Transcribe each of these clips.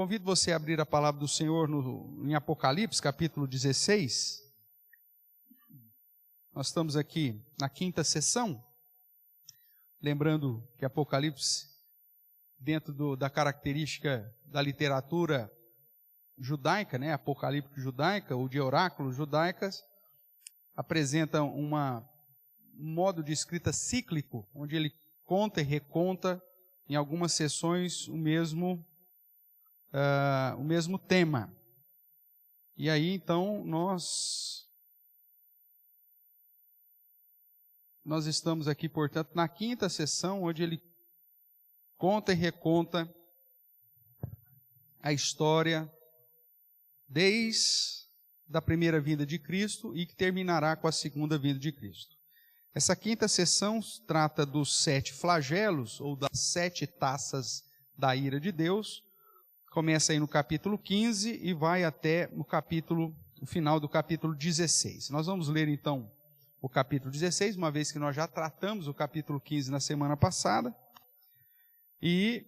convido você a abrir a palavra do Senhor em Apocalipse, capítulo 16. Nós estamos aqui na quinta sessão. Lembrando que Apocalipse, dentro da característica da literatura judaica, né, apocalíptica judaica, ou de oráculos judaicas, apresenta um modo de escrita cíclico, onde ele conta e reconta em algumas sessões o mesmo tema. E aí, então, nós estamos aqui, portanto, na quinta sessão, onde ele conta e reconta a história desde a primeira vinda de Cristo e que terminará com a segunda vinda de Cristo. Essa quinta sessão trata dos 7 flagelos, ou das 7 taças da ira de Deus. Começa aí no capítulo 15 e vai até o final do capítulo 16. Nós vamos ler então o capítulo 16, uma vez que nós já tratamos o capítulo 15 na semana passada. E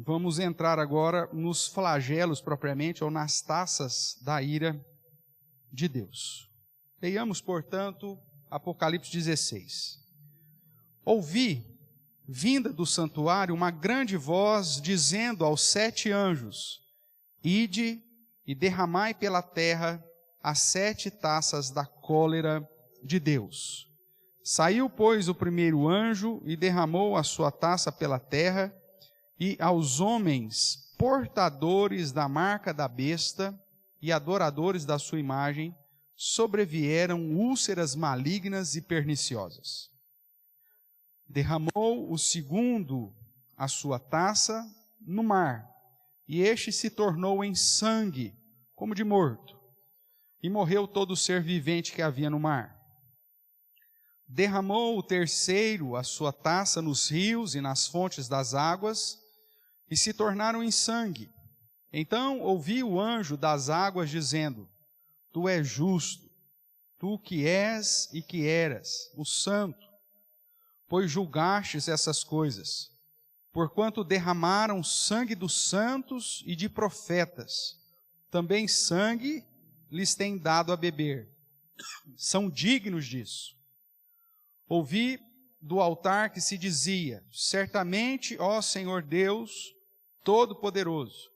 vamos entrar agora nos flagelos propriamente, ou nas taças da ira de Deus. Leiamos, portanto, Apocalipse 16. Ouvi, vinda do santuário, uma grande voz dizendo aos 7 anjos: Ide e derramai pela terra as 7 taças da cólera de Deus. Saiu, pois, o primeiro anjo e derramou a sua taça pela terra, e aos homens portadores da marca da besta e adoradores da sua imagem sobrevieram úlceras malignas e perniciosas. Derramou o segundo a sua taça no mar, e este se tornou em sangue, como de morto, e morreu todo o ser vivente que havia no mar. Derramou o terceiro a sua taça nos rios e nas fontes das águas, e se tornaram em sangue. Então ouvi o anjo das águas dizendo: Tu és justo, tu que és e que eras, o santo, pois julgastes essas coisas, porquanto derramaram sangue dos santos e de profetas, também sangue lhes tem dado a beber. São dignos disso. Ouvi do altar que se dizia: Certamente, ó Senhor Deus Todo-Poderoso,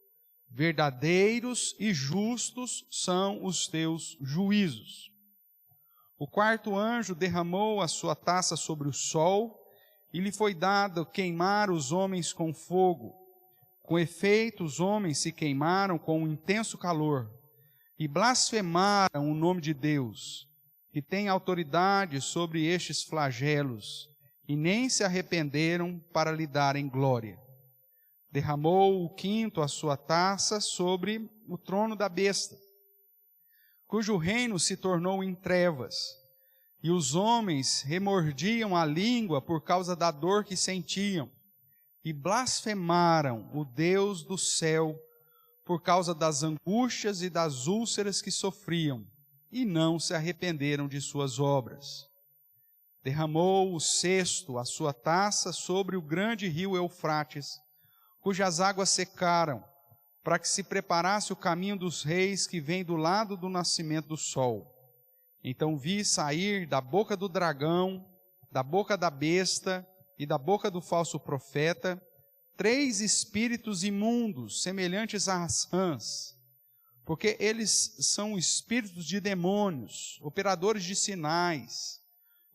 verdadeiros e justos são os teus juízos. O quarto anjo derramou a sua taça sobre o sol, e lhe foi dado queimar os homens com fogo. Com efeito, os homens se queimaram com um intenso calor, e blasfemaram o nome de Deus, que tem autoridade sobre estes flagelos, e nem se arrependeram para lhe darem glória. Derramou o quinto a sua taça sobre o trono da besta, cujo reino se tornou em trevas, e os homens remordiam a língua por causa da dor que sentiam, e blasfemaram o Deus do céu por causa das angústias e das úlceras que sofriam, e não se arrependeram de suas obras. Derramou o sexto a sua taça sobre o grande rio Eufrates, cujas águas secaram, para que se preparasse o caminho dos reis que vem do lado do nascimento do sol. Então vi sair da boca do dragão, da boca da besta e da boca do falso profeta 3 espíritos imundos, semelhantes às rãs, porque eles são espíritos de demônios, operadores de sinais,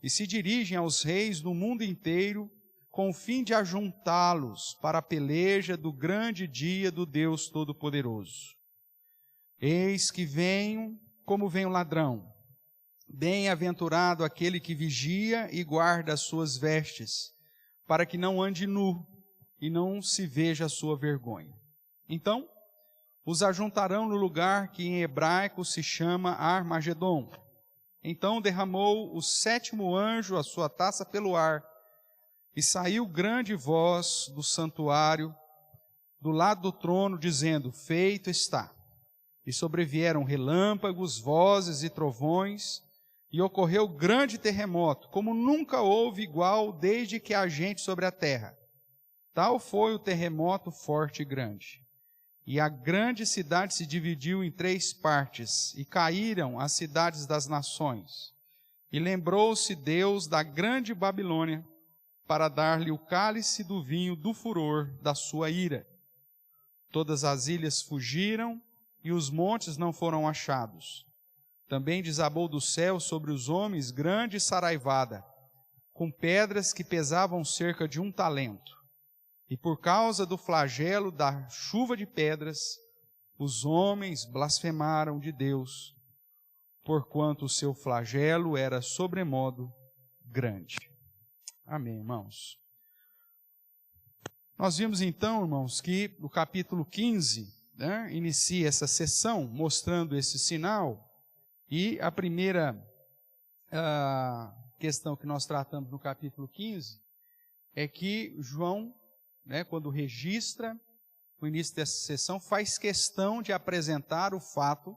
e se dirigem aos reis do mundo inteiro, com o fim de ajuntá-los para a peleja do grande dia do Deus Todo-Poderoso. Eis que venho como vem o ladrão. Bem-aventurado aquele que vigia e guarda as suas vestes, para que não ande nu e não se veja a sua vergonha. Então, os ajuntarão no lugar que em hebraico se chama Armagedon. Então derramou o sétimo anjo a sua taça pelo ar, e saiu grande voz do santuário, do lado do trono, dizendo: Feito está. E sobrevieram relâmpagos, vozes e trovões, e ocorreu grande terremoto, como nunca houve igual desde que há gente sobre a terra. Tal foi o terremoto forte e grande. e a grande cidade se dividiu em 3 partes, e caíram as cidades das nações. E lembrou-se Deus da grande Babilônia, para dar-lhe o cálice do vinho do furor da sua ira. Todas as ilhas fugiram, e os montes não foram achados. Também desabou do céu sobre os homens grande saraivada, com pedras que pesavam cerca de 1 talento. E por causa do flagelo da chuva de pedras, os homens blasfemaram de Deus, porquanto o seu flagelo era sobremodo grande. Amém, irmãos. Nós vimos então, irmãos, que o capítulo 15, inicia essa sessão mostrando esse sinal, e a primeira questão que nós tratamos no capítulo 15 é que João, quando registra o início dessa sessão, faz questão de apresentar o fato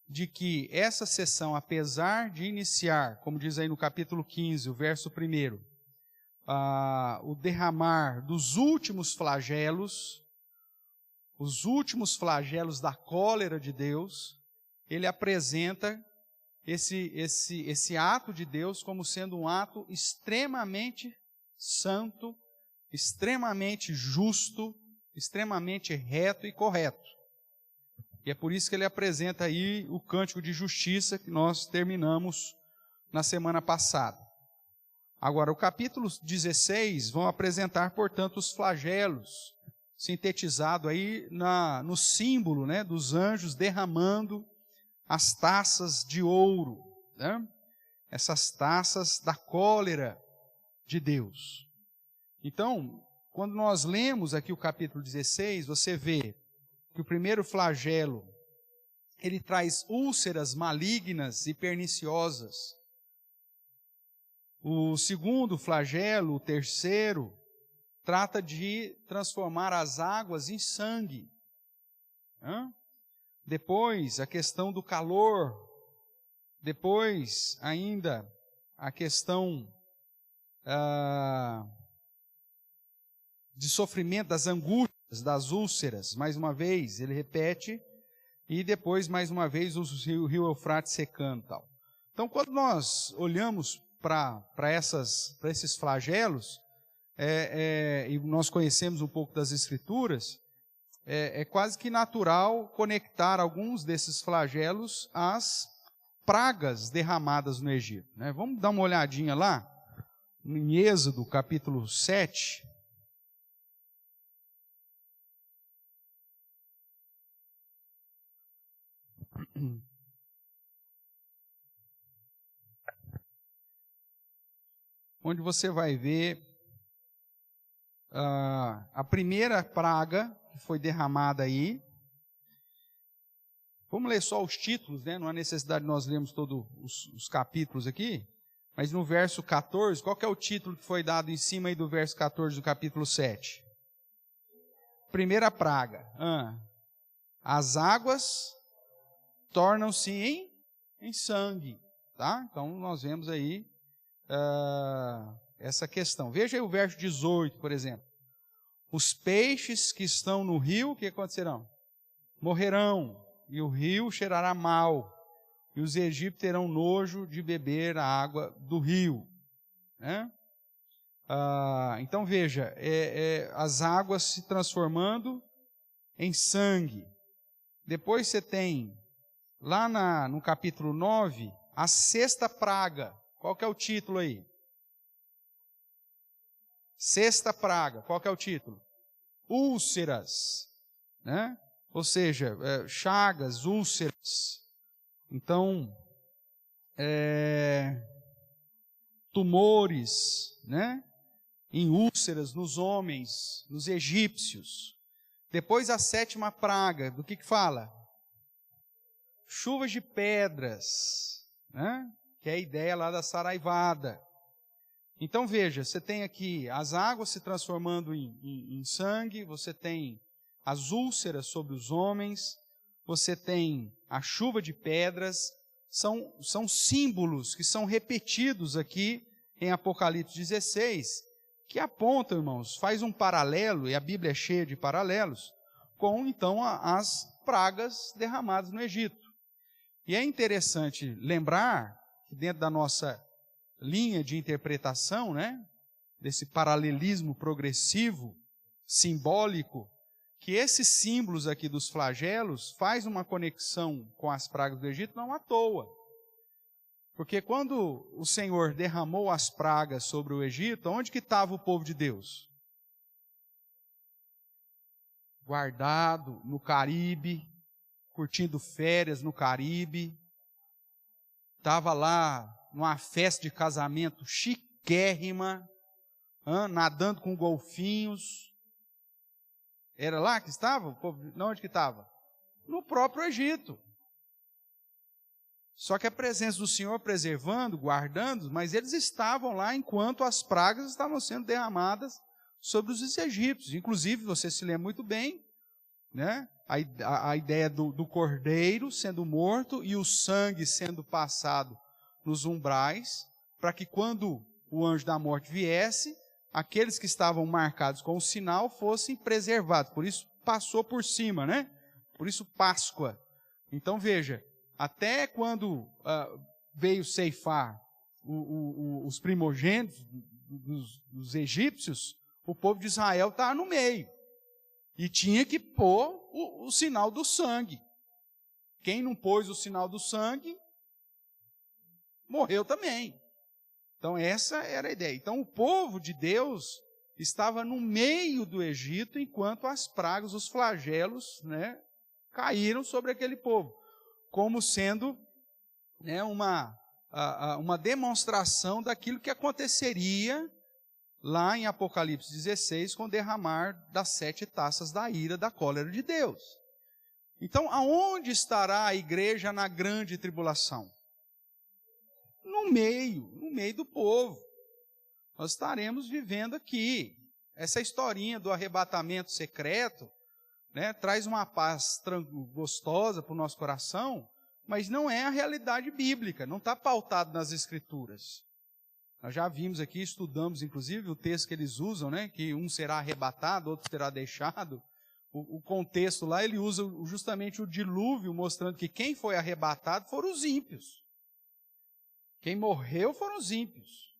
de que essa sessão, apesar de iniciar, como diz aí no capítulo 15, o verso 1, o derramar dos últimos flagelos, os últimos flagelos da cólera de Deus, ele apresenta esse ato de Deus como sendo um ato extremamente santo, extremamente justo, extremamente reto e correto. E é por isso que ele apresenta aí o cântico de justiça que nós terminamos na semana passada. Agora, o capítulo 16 vão apresentar, portanto, os flagelos, sintetizado aí no símbolo, dos anjos derramando as taças de ouro, essas taças da cólera de Deus. Então, quando nós lemos aqui o capítulo 16, você vê que o primeiro flagelo, ele traz úlceras malignas e perniciosas. O segundo flagelo, o terceiro, trata de transformar as águas em sangue. Depois, a questão do calor. Depois, ainda, a questão de sofrimento, das angústias, das úlceras. Mais uma vez, ele repete. E depois, mais uma vez, o rio Eufrates secando. Tal. Então, quando nós olhamos para esses flagelos, e nós conhecemos um pouco das Escrituras, é quase que natural conectar alguns desses flagelos às pragas derramadas no Egito. Vamos dar uma olhadinha lá, em Êxodo, capítulo 7. Onde você vai ver a primeira praga que foi derramada aí. Vamos ler só os títulos, não há necessidade de nós lermos todos os capítulos aqui, mas no verso 14, qual que é o título que foi dado em cima aí do verso 14 do capítulo 7? Primeira praga. As águas tornam-se em sangue. Tá? Então nós vemos aí essa questão. Veja aí o verso 18, por exemplo. Os peixes que estão no rio, o que acontecerão? Morrerão, e o rio cheirará mal, e os egípcios terão nojo de beber a água do rio. Então veja, as águas se transformando em sangue. Depois você tem, lá no capítulo 9, a sexta praga. Qual que é o título aí? Sexta praga. Qual que é o título? Úlceras. Ou seja, chagas, úlceras. Então, tumores, em úlceras nos homens, nos egípcios. Depois a sétima praga, do que fala? Chuvas de pedras, que é a ideia lá da saraivada. Então veja, você tem aqui as águas se transformando em sangue, você tem as úlceras sobre os homens, você tem a chuva de pedras, são símbolos que são repetidos aqui em Apocalipse 16, que apontam, irmãos, faz um paralelo, e a Bíblia é cheia de paralelos, com, então, as pragas derramadas no Egito. E é interessante lembrar que dentro da nossa linha de interpretação, né, desse paralelismo progressivo, simbólico, que esses símbolos aqui dos flagelos faz uma conexão com as pragas do Egito não à toa. Porque quando o Senhor derramou as pragas sobre o Egito, onde que estava o povo de Deus? Guardado no Caribe, curtindo férias no Caribe. Estava lá numa festa de casamento chiquérrima, nadando com golfinhos. Era lá que estava? O povo, onde que estava? No próprio Egito. Só que a presença do Senhor preservando, guardando, mas eles estavam lá enquanto as pragas estavam sendo derramadas sobre os egípcios. Inclusive, você se lembra muito bem, né? A ideia do cordeiro sendo morto e o sangue sendo passado nos umbrais, para que quando o anjo da morte viesse, aqueles que estavam marcados com o sinal fossem preservados. Por isso passou por cima, né? Por isso Páscoa. Então veja, até quando veio ceifar os primogênitos dos egípcios, o povo de Israel estava no meio. E tinha que pôr o sinal do sangue. Quem não pôs o sinal do sangue, morreu também. Então essa era a ideia. Então o povo de Deus estava no meio do Egito, enquanto as pragas, os flagelos, né, caíram sobre aquele povo, como sendo, né, uma demonstração daquilo que aconteceria lá em Apocalipse 16, com o derramar das 7 taças da ira, da cólera de Deus. Então, aonde estará a igreja na grande tribulação? No meio do povo. Nós estaremos vivendo aqui. Essa historinha do arrebatamento secreto, né, traz uma paz gostosa para o nosso coração, mas não é a realidade bíblica, não está pautado nas Escrituras. Nós já vimos aqui, estudamos inclusive o texto que eles usam, né, que um será arrebatado, outro será deixado. O contexto lá, ele usa justamente o dilúvio, mostrando que quem foi arrebatado foram os ímpios. Quem morreu foram os ímpios.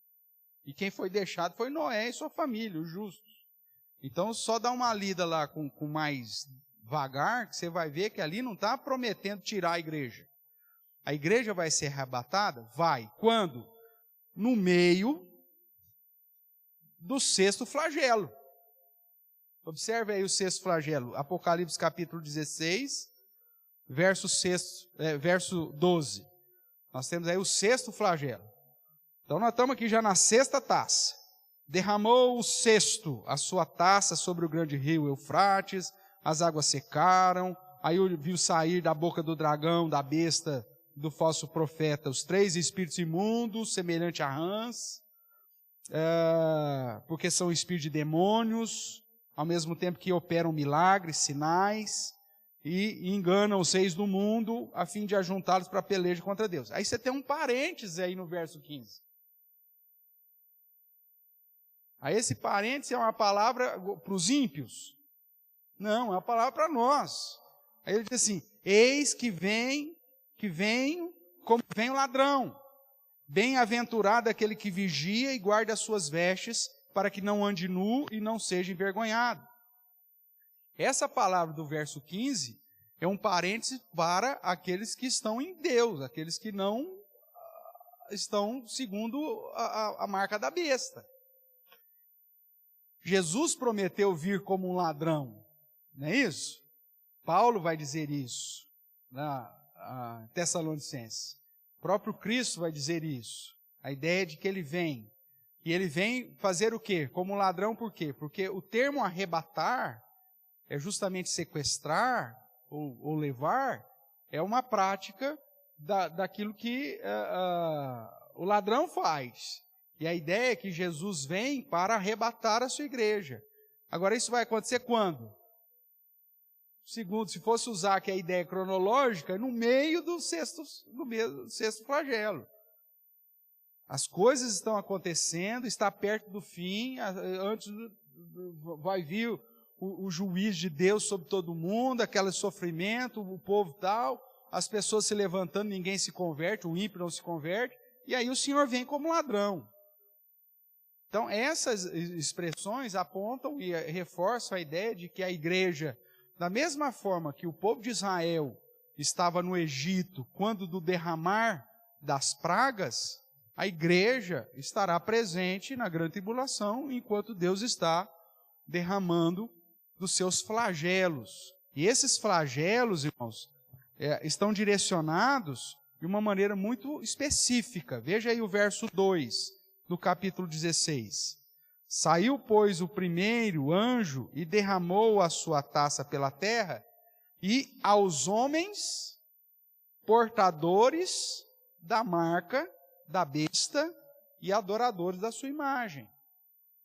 E quem foi deixado foi Noé e sua família, os justos. Então, só dá uma lida lá com mais vagar, que você vai ver que ali não está prometendo tirar a igreja. A igreja vai ser arrebatada? Vai. Quando? No meio do 6º flagelo. Observe aí o 6º flagelo. Apocalipse capítulo 16, verso 12. Nós temos aí o 6º flagelo. Então nós estamos aqui já na 6ª taça. Derramou o 6º a sua taça sobre o grande rio Eufrates, as águas secaram, aí eu vi sair da boca do dragão, da besta, do falso profeta, os 3 espíritos imundos, semelhante a rãs, porque são espíritos de demônios, ao mesmo tempo que operam milagres, sinais, e enganam os reis do mundo, a fim de ajuntá-los para a peleja contra Deus. Aí você tem um parênteses aí no verso 15. Aí esse parênteses é uma palavra para os ímpios? Não, é uma palavra para nós. Aí ele diz assim, eis que vem como vem o ladrão. Bem-aventurado aquele que vigia e guarda as suas vestes, para que não ande nu e não seja envergonhado. Essa palavra do verso 15 é um parêntese para aqueles que estão em Deus, aqueles que não estão segundo a marca da besta. Jesus prometeu vir como um ladrão, não é isso? Paulo vai dizer isso na Tessalonicenses. O próprio Cristo vai dizer isso. A ideia de que ele vem. E ele vem fazer o quê? Como um ladrão, por quê? Porque o termo arrebatar é justamente sequestrar ou levar, é uma prática daquilo que o ladrão faz. E a ideia é que Jesus vem para arrebatar a sua igreja. Agora, isso vai acontecer quando? Segundo, se fosse usar aqui a ideia cronológica, no meio do 6º flagelo. As coisas estão acontecendo, está perto do fim, antes vai vir o juiz de Deus sobre todo mundo, aquele sofrimento, o povo tal, as pessoas se levantando, ninguém se converte, o ímpio não se converte, e aí o Senhor vem como ladrão. Então, essas expressões apontam e reforçam a ideia de que a igreja, da mesma forma que o povo de Israel estava no Egito, quando do derramar das pragas, a igreja estará presente na grande tribulação, enquanto Deus está derramando dos seus flagelos. E esses flagelos, irmãos, estão direcionados de uma maneira muito específica. Veja aí o verso 2 do capítulo 16. Saiu, pois, o primeiro anjo e derramou a sua taça pela terra, e aos homens portadores da marca da besta e adoradores da sua imagem.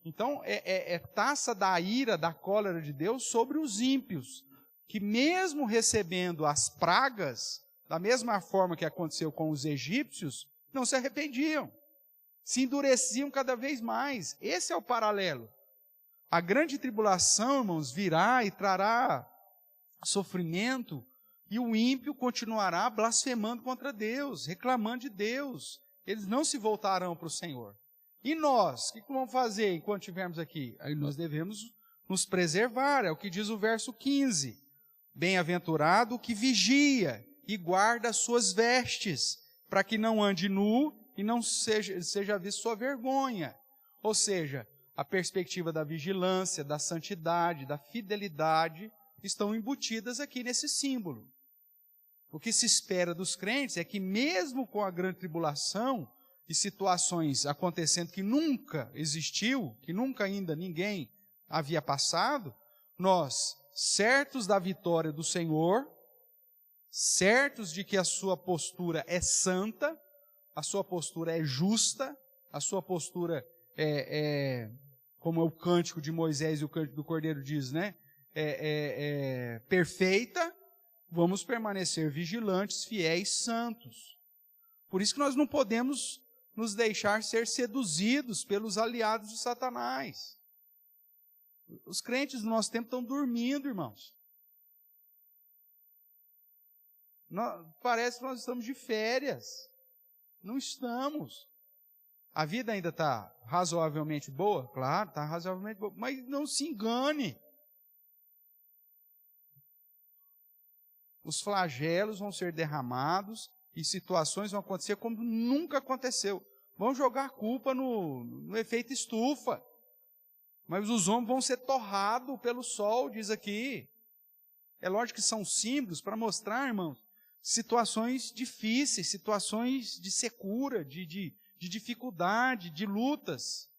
Então, é taça da ira, da cólera de Deus sobre os ímpios, que mesmo recebendo as pragas, da mesma forma que aconteceu com os egípcios, não se arrependiam, se endureciam cada vez mais. Esse é o paralelo. A grande tribulação, irmãos, virá e trará sofrimento, e o ímpio continuará blasfemando contra Deus, reclamando de Deus. Eles não se voltarão para o Senhor. E nós, o que vamos fazer enquanto estivermos aqui? Aí nós devemos nos preservar, é o que diz o verso 15. Bem-aventurado o que vigia e guarda as suas vestes, para que não ande nu e não seja visto sua vergonha. Ou seja, a perspectiva da vigilância, da santidade, da fidelidade, estão embutidas aqui nesse símbolo. O que se espera dos crentes é que mesmo com a grande tribulação e situações acontecendo que nunca existiu, que nunca ainda ninguém havia passado, nós, certos da vitória do Senhor, certos de que a sua postura é santa, a sua postura é justa, a sua postura como é o cântico de Moisés e o cântico do Cordeiro diz, né? Perfeita, vamos permanecer vigilantes, fiéis, santos. Por isso que nós não podemos nos deixar ser seduzidos pelos aliados de Satanás. Os crentes do nosso tempo estão dormindo, irmãos. Parece que nós estamos de férias. Não estamos. A vida ainda está razoavelmente boa? Claro, está razoavelmente boa. Mas não se engane. Os flagelos vão ser derramados e situações vão acontecer como nunca aconteceu. Vão jogar a culpa no efeito estufa. Mas os homens vão ser torrados pelo sol, diz aqui. É lógico que são símbolos para mostrar, irmãos, situações difíceis, situações de secura, de dificuldade, de lutas.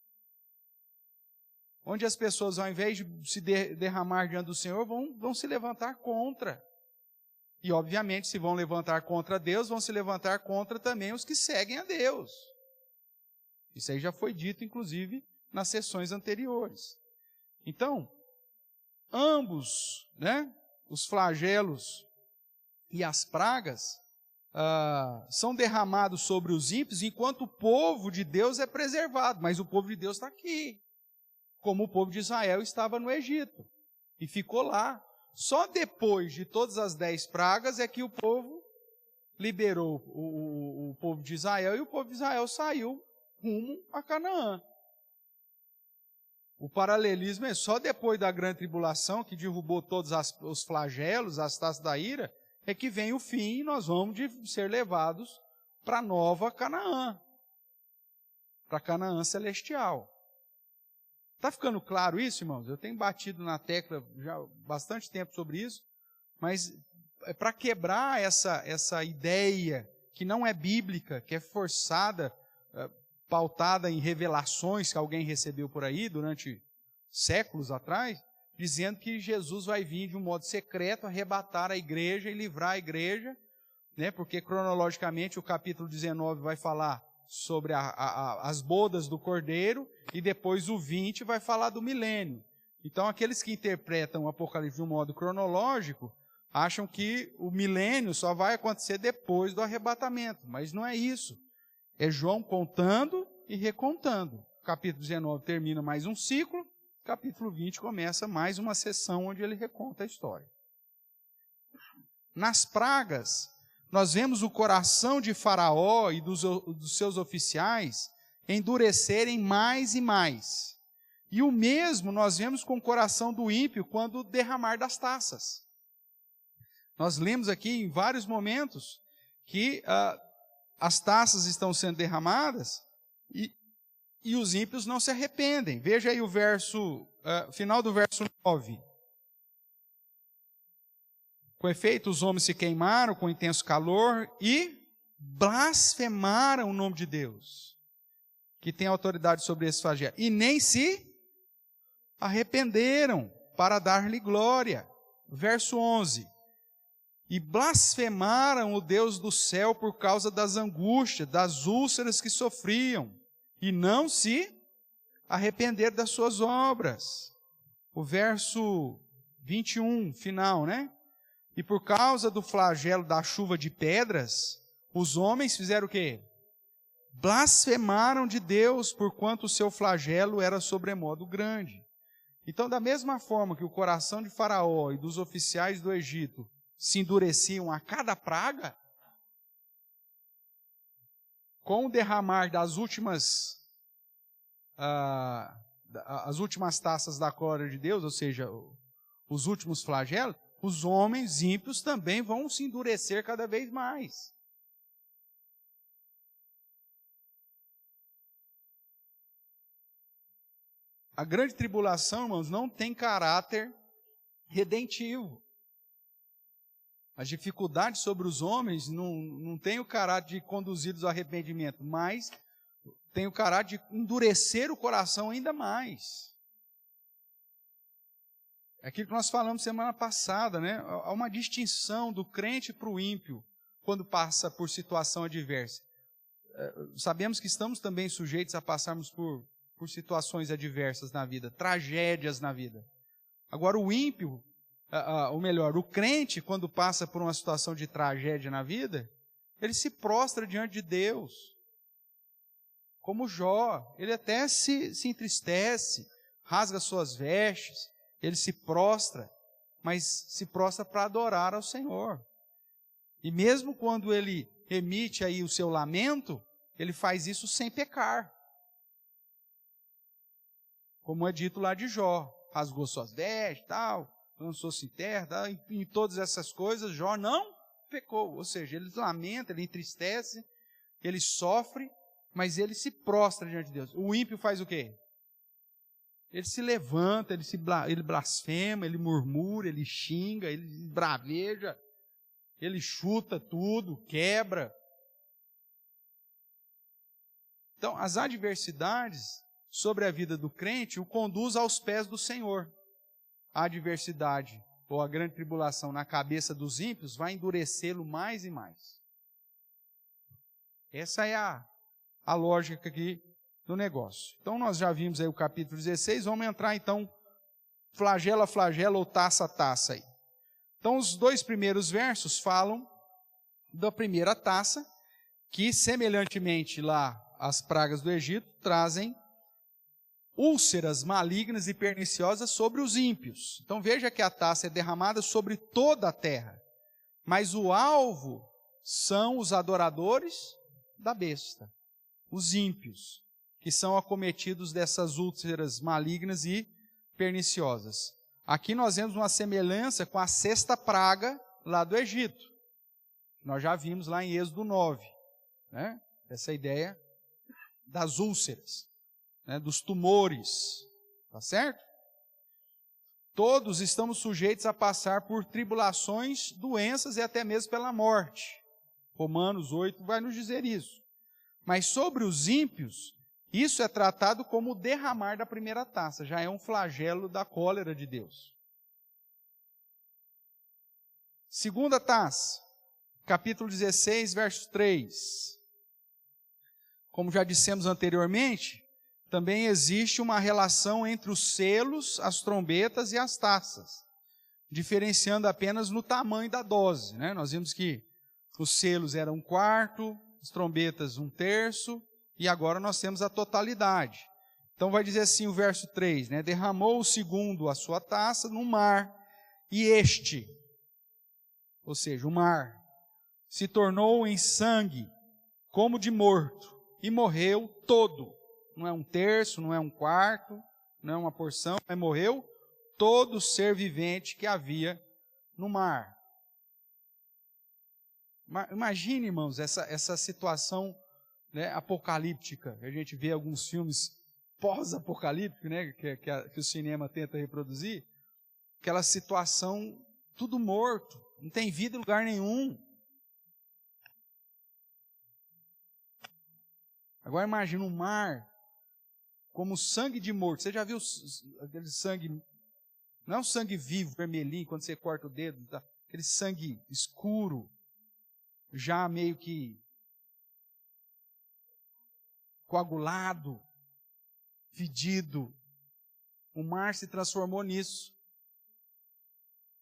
Onde as pessoas, ao invés de se derramar diante do Senhor, vão se levantar contra. E, obviamente, se vão levantar contra Deus, vão se levantar contra também os que seguem a Deus. Isso aí já foi dito, inclusive, nas sessões anteriores. Então, ambos, né, os flagelos e as pragas, são derramados sobre os ímpios, enquanto o povo de Deus é preservado. Mas o povo de Deus está aqui, como o povo de Israel estava no Egito, e ficou lá. Só depois de todas as 10 pragas é que o povo liberou o povo de Israel, e o povo de Israel saiu rumo a Canaã. O paralelismo é só depois da grande tribulação, que derrubou todos os flagelos, as taças da ira, é que vem o fim e nós vamos ser levados para a nova Canaã, para a Canaã celestial. Está ficando claro isso, irmãos? Eu tenho batido na tecla já há bastante tempo sobre isso, mas é para quebrar essa ideia que não é bíblica, que é forçada, pautada em revelações que alguém recebeu por aí durante séculos atrás, dizendo que Jesus vai vir de um modo secreto arrebatar a igreja e livrar a igreja, né? Porque cronologicamente o capítulo 19 vai falar sobre as bodas do Cordeiro, e depois o 20 vai falar do milênio. Então aqueles que interpretam o Apocalipse de um modo cronológico, acham que o milênio só vai acontecer depois do arrebatamento, mas não é isso. É João contando e recontando. Capítulo 19 termina mais um ciclo, capítulo 20 começa mais uma sessão onde ele reconta a história. Nas pragas, nós vemos o coração de Faraó e dos seus oficiais endurecerem mais e mais. E o mesmo nós vemos com o coração do ímpio quando derramar das taças. Nós lemos aqui em vários momentos que as taças estão sendo derramadas e os ímpios não se arrependem. Veja aí o final do verso 9. Com efeito, os homens se queimaram com intenso calor e blasfemaram o nome de Deus, que tem autoridade sobre esse flagelo, e nem se arrependeram para dar-lhe glória. Verso 11. E blasfemaram o Deus do céu por causa das angústias, das úlceras que sofriam, e não se arrependeram das suas obras. O verso 21, final, né? E por causa do flagelo da chuva de pedras, os homens fizeram o quê? Blasfemaram de Deus, porquanto o seu flagelo era sobremodo grande. Então, da mesma forma que o coração de Faraó e dos oficiais do Egito se endureciam a cada praga, com o derramar das últimas taças da glória de Deus, ou seja, os últimos flagelos, os homens ímpios também vão se endurecer cada vez mais. A grande tribulação, irmãos, não tem caráter redentivo. As dificuldades sobre os homens não têm o caráter de conduzi-los ao arrependimento, mas tem o caráter de endurecer o coração ainda mais. É aquilo que nós falamos semana passada, né? Há uma distinção do crente para o ímpio quando passa por situação adversa. Sabemos que estamos também sujeitos a passarmos por situações adversas na vida, tragédias na vida. Agora o ímpio, ou melhor, o crente, quando passa por uma situação de tragédia na vida, ele se prostra diante de Deus. Como Jó, ele até se entristece, rasga suas vestes, ele se prostra, mas se prostra para adorar ao Senhor. E mesmo quando ele emite aí o seu lamento, ele faz isso sem pecar. Como é dito lá de Jó, rasgou suas vestes, tal, lançou-se em terra, tal, em todas essas coisas, Jó não pecou. Ou seja, ele lamenta, ele entristece, ele sofre, mas ele se prostra diante de Deus. O ímpio faz o quê? Ele se levanta, ele blasfema, ele murmura, ele xinga, ele braveja, ele chuta tudo, quebra. Então, as adversidades sobre a vida do crente o conduz aos pés do Senhor. A adversidade ou a grande tribulação na cabeça dos ímpios vai endurecê-lo mais e mais. Essa é a lógica aqui do negócio. Então nós já vimos aí o capítulo 16, vamos entrar então flagelo a flagelo ou taça a taça aí. Então os dois primeiros versos falam da primeira taça, que semelhantemente lá às pragas do Egito, trazem úlceras malignas e perniciosas sobre os ímpios. Então veja que a taça é derramada sobre toda a terra, mas o alvo são os adoradores da besta, os ímpios, que são acometidos dessas úlceras malignas e perniciosas. Aqui nós vemos uma semelhança com a sexta praga lá do Egito. Nós já vimos lá em Êxodo 9, né? Essa ideia das úlceras, né? Dos tumores, tá certo? Todos estamos sujeitos a passar por tribulações, doenças e até mesmo pela morte. Romanos 8 vai nos dizer isso. Mas sobre os ímpios, isso é tratado como o derramar da primeira taça, já é um flagelo da cólera de Deus. Segunda taça, capítulo 16, verso 3. Como já dissemos anteriormente, também existe uma relação entre os selos, as trombetas e as taças, diferenciando apenas no tamanho da dose, né? Nós vimos que os selos eram 1/4, as trombetas 1/3, e agora nós temos a totalidade. Então vai dizer assim o verso 3, né? Derramou o segundo a sua taça no mar, e este, ou seja, o mar, se tornou em sangue, como de morto, e morreu todo. Não é um terço, não é um quarto, não é uma porção, mas morreu todo ser vivente que havia no mar. Imagine, irmãos, essa situação, né, apocalíptica. A gente vê alguns filmes pós-apocalípticos, né, que o cinema tenta reproduzir. Aquela situação, tudo morto, não tem vida em lugar nenhum. Agora imagine um mar como sangue de morto. Você já viu aquele sangue, não é um sangue vivo, vermelhinho, quando você corta o dedo, tá? Aquele sangue escuro, já meio que coagulado, fedido. O mar se transformou nisso.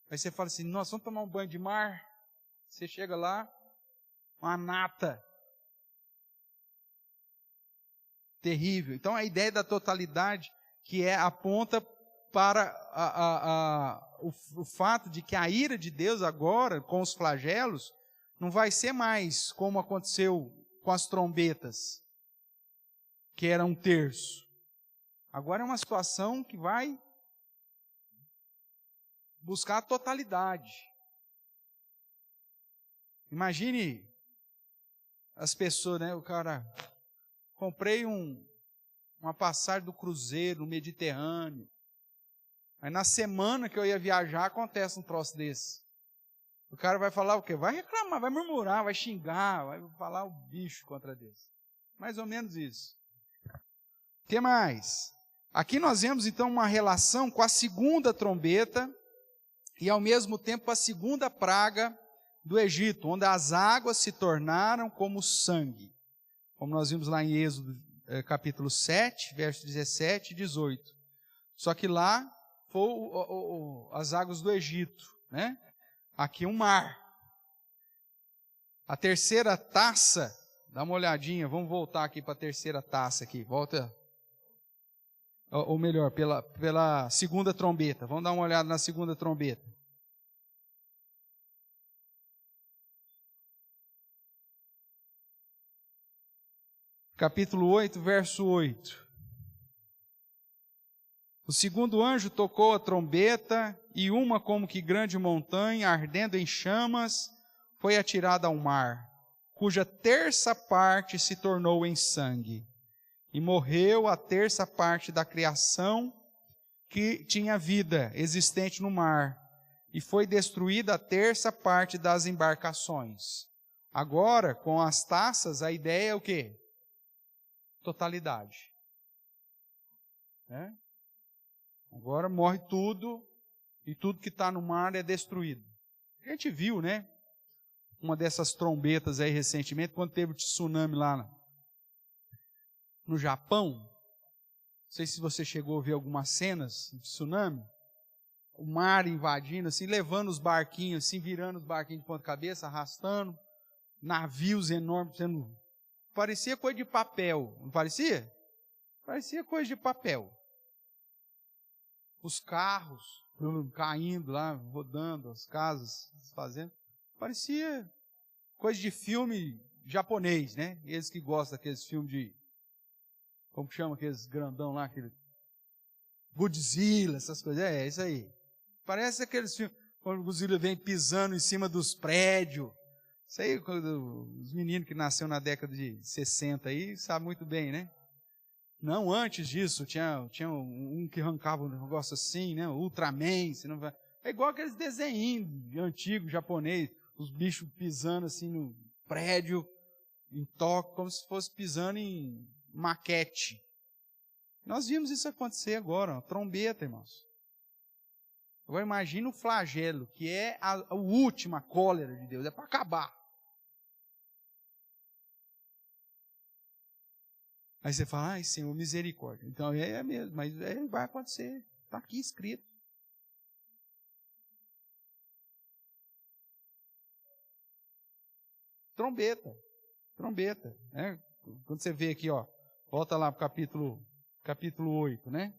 Aí você fala assim, nós vamos tomar um banho de mar. Você chega lá, uma nata. Terrível. Então a ideia da totalidade, que aponta para o fato de que a ira de Deus agora, com os flagelos, não vai ser mais como aconteceu com as trombetas, que era um terço. Agora é uma situação que vai buscar a totalidade. Imagine as pessoas, né? O cara, comprei uma passagem do cruzeiro no Mediterrâneo. Aí na semana que eu ia viajar, acontece um troço desse. O cara vai falar o quê? Vai reclamar, vai murmurar, vai xingar, vai falar o bicho contra Deus. Mais ou menos isso. O que mais? Aqui nós vemos então uma relação com a segunda trombeta e ao mesmo tempo a segunda praga do Egito, onde as águas se tornaram como sangue. Como nós vimos lá em Êxodo capítulo 7, versos 17 e 18. Só que lá foram as águas do Egito, né? Aqui um mar. A terceira taça, dá uma olhadinha, vamos voltar aqui para a terceira taça aqui, volta, ou melhor, pela segunda trombeta, vamos dar uma olhada na segunda trombeta. Capítulo 8, verso 8. O segundo anjo tocou a trombeta, e uma como que grande montanha, ardendo em chamas, foi atirada ao mar, cuja terça parte se tornou em sangue. E morreu a terça parte da criação que tinha vida existente no mar, e foi destruída a terça parte das embarcações. Agora, com as taças, a ideia é o quê? Totalidade. Né? Agora morre tudo, e tudo que está no mar é destruído. A gente viu, né? Uma dessas trombetas aí recentemente, quando teve o tsunami lá no Japão. Não sei se você chegou a ver algumas cenas de tsunami. O mar invadindo, assim, levando os barquinhos, assim, virando os barquinhos de ponta cabeça, arrastando. Navios enormes, sendo... Parecia coisa de papel, não parecia? Parecia coisa de papel. Os carros caindo lá, rodando, as casas fazendo. Parecia coisa de filme japonês, né? Eles que gostam daqueles filmes de... Como que chama aqueles grandão lá? Aquele Godzilla, essas coisas. É isso aí. Parece aqueles filmes, quando o Godzilla vem pisando em cima dos prédios. Isso aí, os meninos que nasceram na década de 60 aí, sabem muito bem, né? Não, antes disso, tinha um que arrancava um negócio assim, né? Ultraman, não vai... É igual aqueles desenhinhos antigos japonês, os bichos pisando assim no prédio, em toque, como se fosse pisando em maquete. Nós vimos isso acontecer agora, ó, trombeta, irmãos. Agora imagina o flagelo, que é a última cólera de Deus, é para acabar. Aí você fala, ai Senhor, misericórdia. Então é mesmo, mas vai acontecer, está aqui escrito. Trombeta, né? Quando você vê aqui, ó, volta lá para o capítulo capítulo 8, né?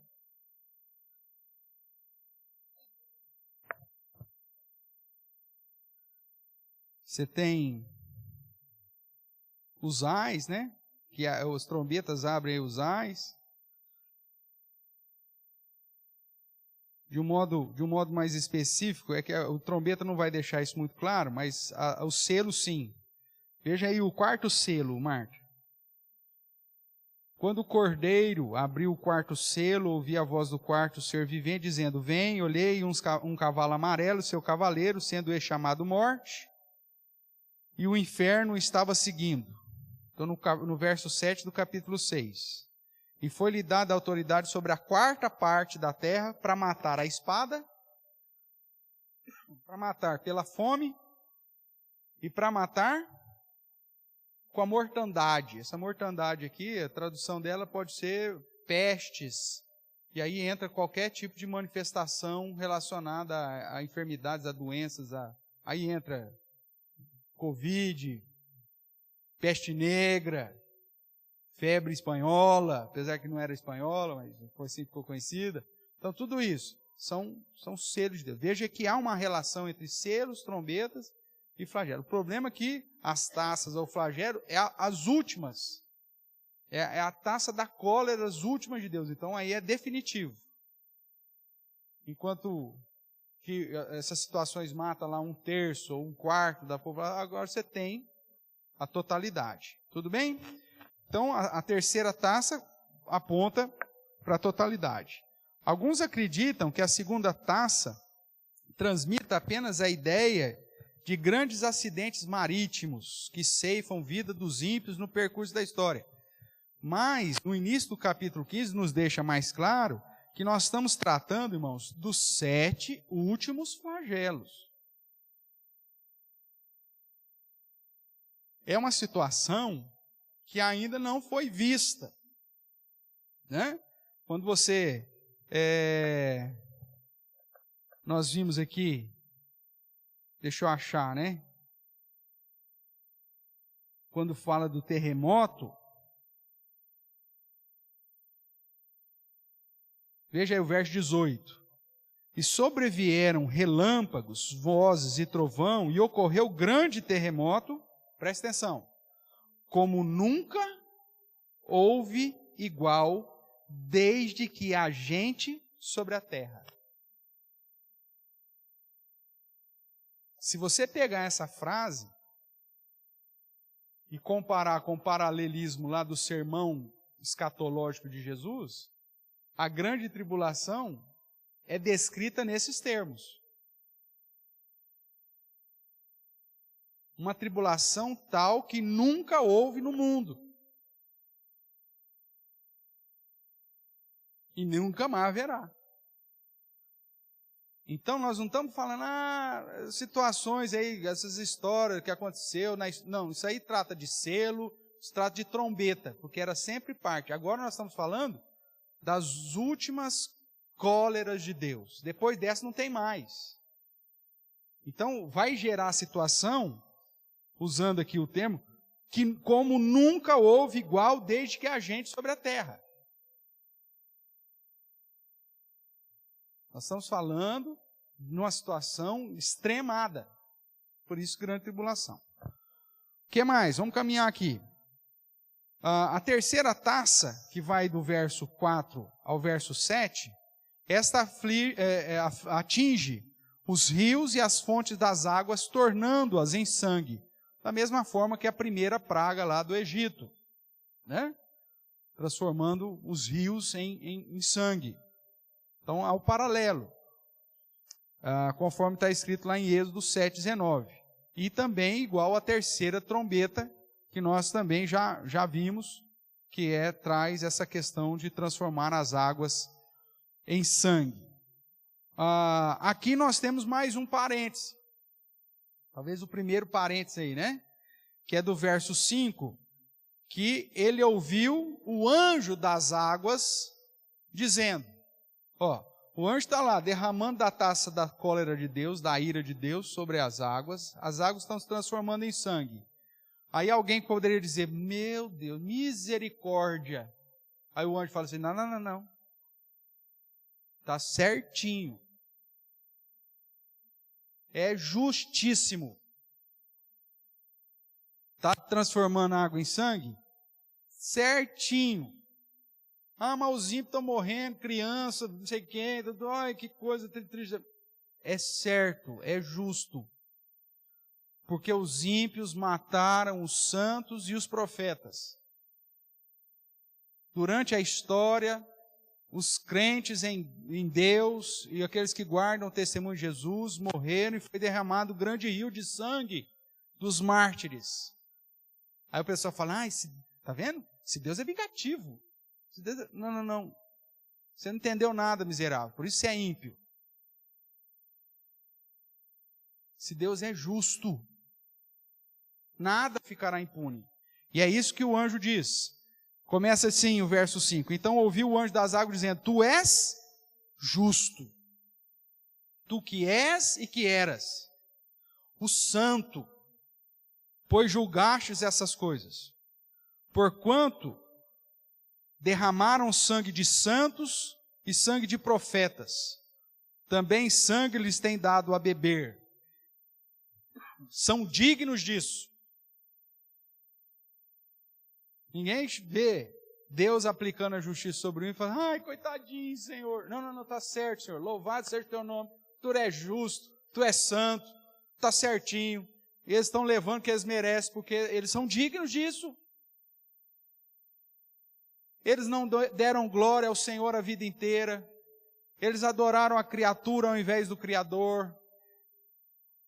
Você tem os ais, né? Que os trombetas abrem os ais. De um modo mais específico, é que o trombeta não vai deixar isso muito claro, mas o selo sim. Veja aí o quarto selo, Marta. Quando o cordeiro abriu o quarto selo, ouvi a voz do quarto ser vivente, dizendo: Vem, olhei um cavalo amarelo, seu cavaleiro, sendo ele chamado Morte, e o inferno estava seguindo. Estou no verso 7 do capítulo 6. E foi-lhe dada autoridade sobre a quarta parte da terra para matar a espada, para matar pela fome e para matar com a mortandade. Essa mortandade aqui, a tradução dela pode ser pestes. E aí entra qualquer tipo de manifestação relacionada a enfermidades, a doenças. Aí entra Covid, peste negra, febre espanhola, apesar que não era espanhola, mas assim ficou conhecida. Então tudo isso são selos de Deus. Veja que há uma relação entre selos, trombetas e flagelo. O problema é que as taças ou flagelo é as últimas. É a taça da cólera, as últimas de Deus. Então aí é definitivo. Enquanto que essas situações matam lá 1/3 ou 1/4 da população, agora você tem a totalidade. Tudo bem? Então a terceira taça aponta para a totalidade. Alguns acreditam que a segunda taça transmita apenas a ideia de grandes acidentes marítimos que ceifam vida dos ímpios no percurso da história. Mas, no início do capítulo 15, nos deixa mais claro que nós estamos tratando, irmãos, dos 7 últimos flagelos. É uma situação que ainda não foi vista. Né? Quando nós vimos aqui, deixa eu achar, né? Quando fala do terremoto, veja aí o verso 18. E sobrevieram relâmpagos, vozes e trovão, e ocorreu grande terremoto, presta atenção, como nunca houve igual desde que há gente sobre a terra. Se você pegar essa frase e comparar com o paralelismo lá do sermão escatológico de Jesus, a grande tribulação é descrita nesses termos. Uma tribulação tal que nunca houve no mundo. E nunca mais haverá. Então nós não estamos falando situações aí, essas histórias que aconteceu. Não, isso aí trata de selo, isso trata de trombeta, porque era sempre parte. Agora nós estamos falando das últimas cóleras de Deus. Depois dessa não tem mais. Então vai gerar a situação, usando aqui o termo, que como nunca houve igual desde que há gente sobre a terra. Nós estamos falando de uma situação extremada. Por isso, grande tribulação. O que mais? Vamos caminhar aqui. A terceira taça, que vai do verso 4 ao verso 7, esta atinge os rios e as fontes das águas, tornando-as em sangue. Da mesma forma que a primeira praga lá do Egito. Né? Transformando os rios em sangue. Então, há o paralelo, conforme está escrito lá em Êxodo 7:19. E também igual à terceira trombeta, que nós também já vimos, que traz essa questão de transformar as águas em sangue. Aqui nós temos mais um parêntese. Talvez o primeiro parêntese aí, né? Que é do verso 5, que ele ouviu o anjo das águas dizendo, o anjo está lá derramando da taça da cólera de Deus, da ira de Deus sobre as águas estão se transformando em sangue. Aí alguém poderia dizer, meu Deus, misericórdia, Aí o anjo fala assim, não, não, não, não. Está certinho. É justíssimo. Está transformando a água em sangue? Certinho. Ah, mas os ímpios estão morrendo, criança, não sei quem, ai, que coisa triste. É certo, é justo. Porque os ímpios mataram os santos e os profetas. Durante a história, os crentes em Deus e aqueles que guardam o testemunho de Jesus morreram e foi derramado um grande rio de sangue dos mártires. Aí o pessoal fala, tá vendo? Se Deus é vingativo. Não, não, não. Você não entendeu nada, miserável. Por isso você é ímpio. Se Deus é justo, nada ficará impune. E é isso que o anjo diz. Começa assim o verso 5. Então ouviu o anjo das águas dizendo, tu és justo. Tu que és e que eras. O santo, pois julgastes essas coisas. Porquanto derramaram sangue de santos e sangue de profetas. Também sangue lhes tem dado a beber. São dignos disso. Ninguém vê Deus aplicando a justiça sobre um e fala, ai, coitadinho, Senhor. Não, não, não, está certo, Senhor. Louvado seja o teu nome. Tu és justo, tu és santo, está certinho. Eles estão levando o que eles merecem, porque eles são dignos disso. Eles não deram glória ao Senhor a vida inteira. Eles adoraram a criatura ao invés do Criador.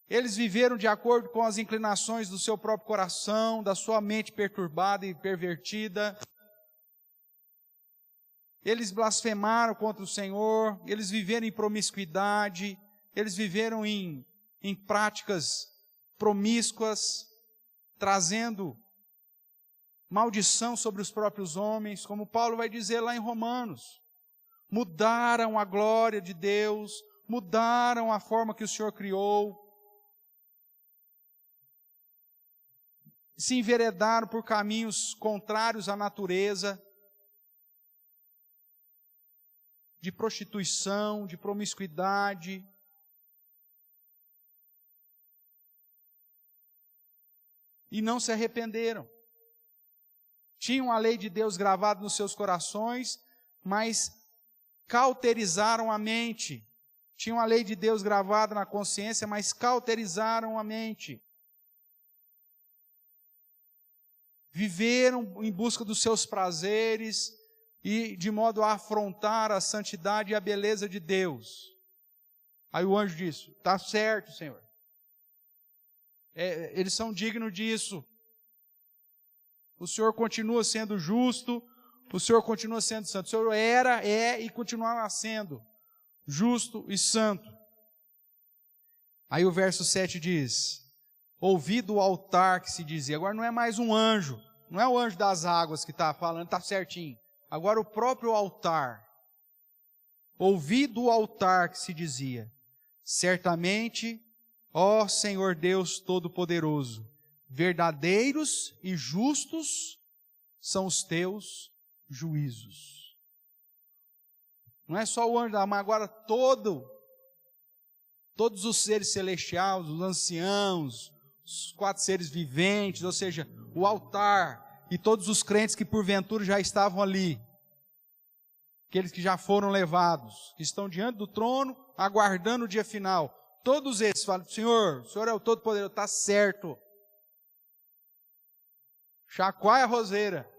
Eles viveram de acordo com as inclinações do seu próprio coração, da sua mente perturbada e pervertida. Eles blasfemaram contra o Senhor, eles viveram em promiscuidade, eles viveram em práticas promíscuas, trazendo maldição sobre os próprios homens, como Paulo vai dizer lá em Romanos. Mudaram a glória de Deus, mudaram a forma que o Senhor criou, se enveredaram por caminhos contrários à natureza, de prostituição, de promiscuidade. E não se arrependeram. Tinham a lei de Deus gravada nos seus corações, mas cauterizaram a mente. Tinham a lei de Deus gravada na consciência, mas cauterizaram a mente. Viveram em busca dos seus prazeres e de modo a afrontar a santidade e a beleza de Deus. Aí o anjo disse, está certo, Senhor. Eles são dignos disso. O Senhor continua sendo justo, o Senhor continua sendo santo. O Senhor era, é e continuará sendo justo e santo. Aí o verso 7 diz, ouvi do altar que se dizia, agora não é mais um anjo, não é o anjo das águas que está falando, está certinho. Agora o próprio altar. Ouvi do altar que se dizia, certamente, ó Senhor Deus Todo-Poderoso, verdadeiros e justos são os teus juízos. Não é só o anjo, mas agora todos os seres celestiais, os anciãos, os 4 seres viventes, ou seja, o altar e todos os crentes que porventura já estavam ali, aqueles que já foram levados, que estão diante do trono, aguardando o dia final. Todos esses falam, Senhor, o Senhor é o Todo-Poderoso, está certo. Chacoalha a roseira.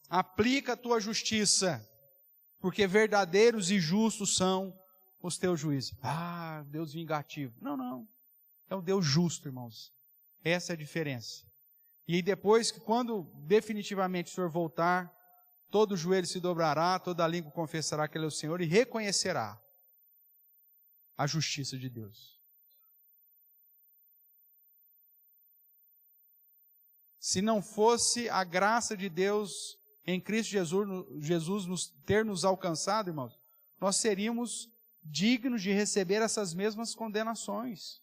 Aplica a tua justiça, porque verdadeiros e justos são os teus juízos. Ah, Deus vingativo. Não, não. É um Deus justo, irmãos. Essa é a diferença. E aí depois, quando definitivamente o Senhor voltar, todo joelho se dobrará, toda língua confessará que Ele é o Senhor e reconhecerá a justiça de Deus. Se não fosse a graça de Deus em Cristo Jesus ter nos alcançado, irmãos, nós seríamos dignos de receber essas mesmas condenações.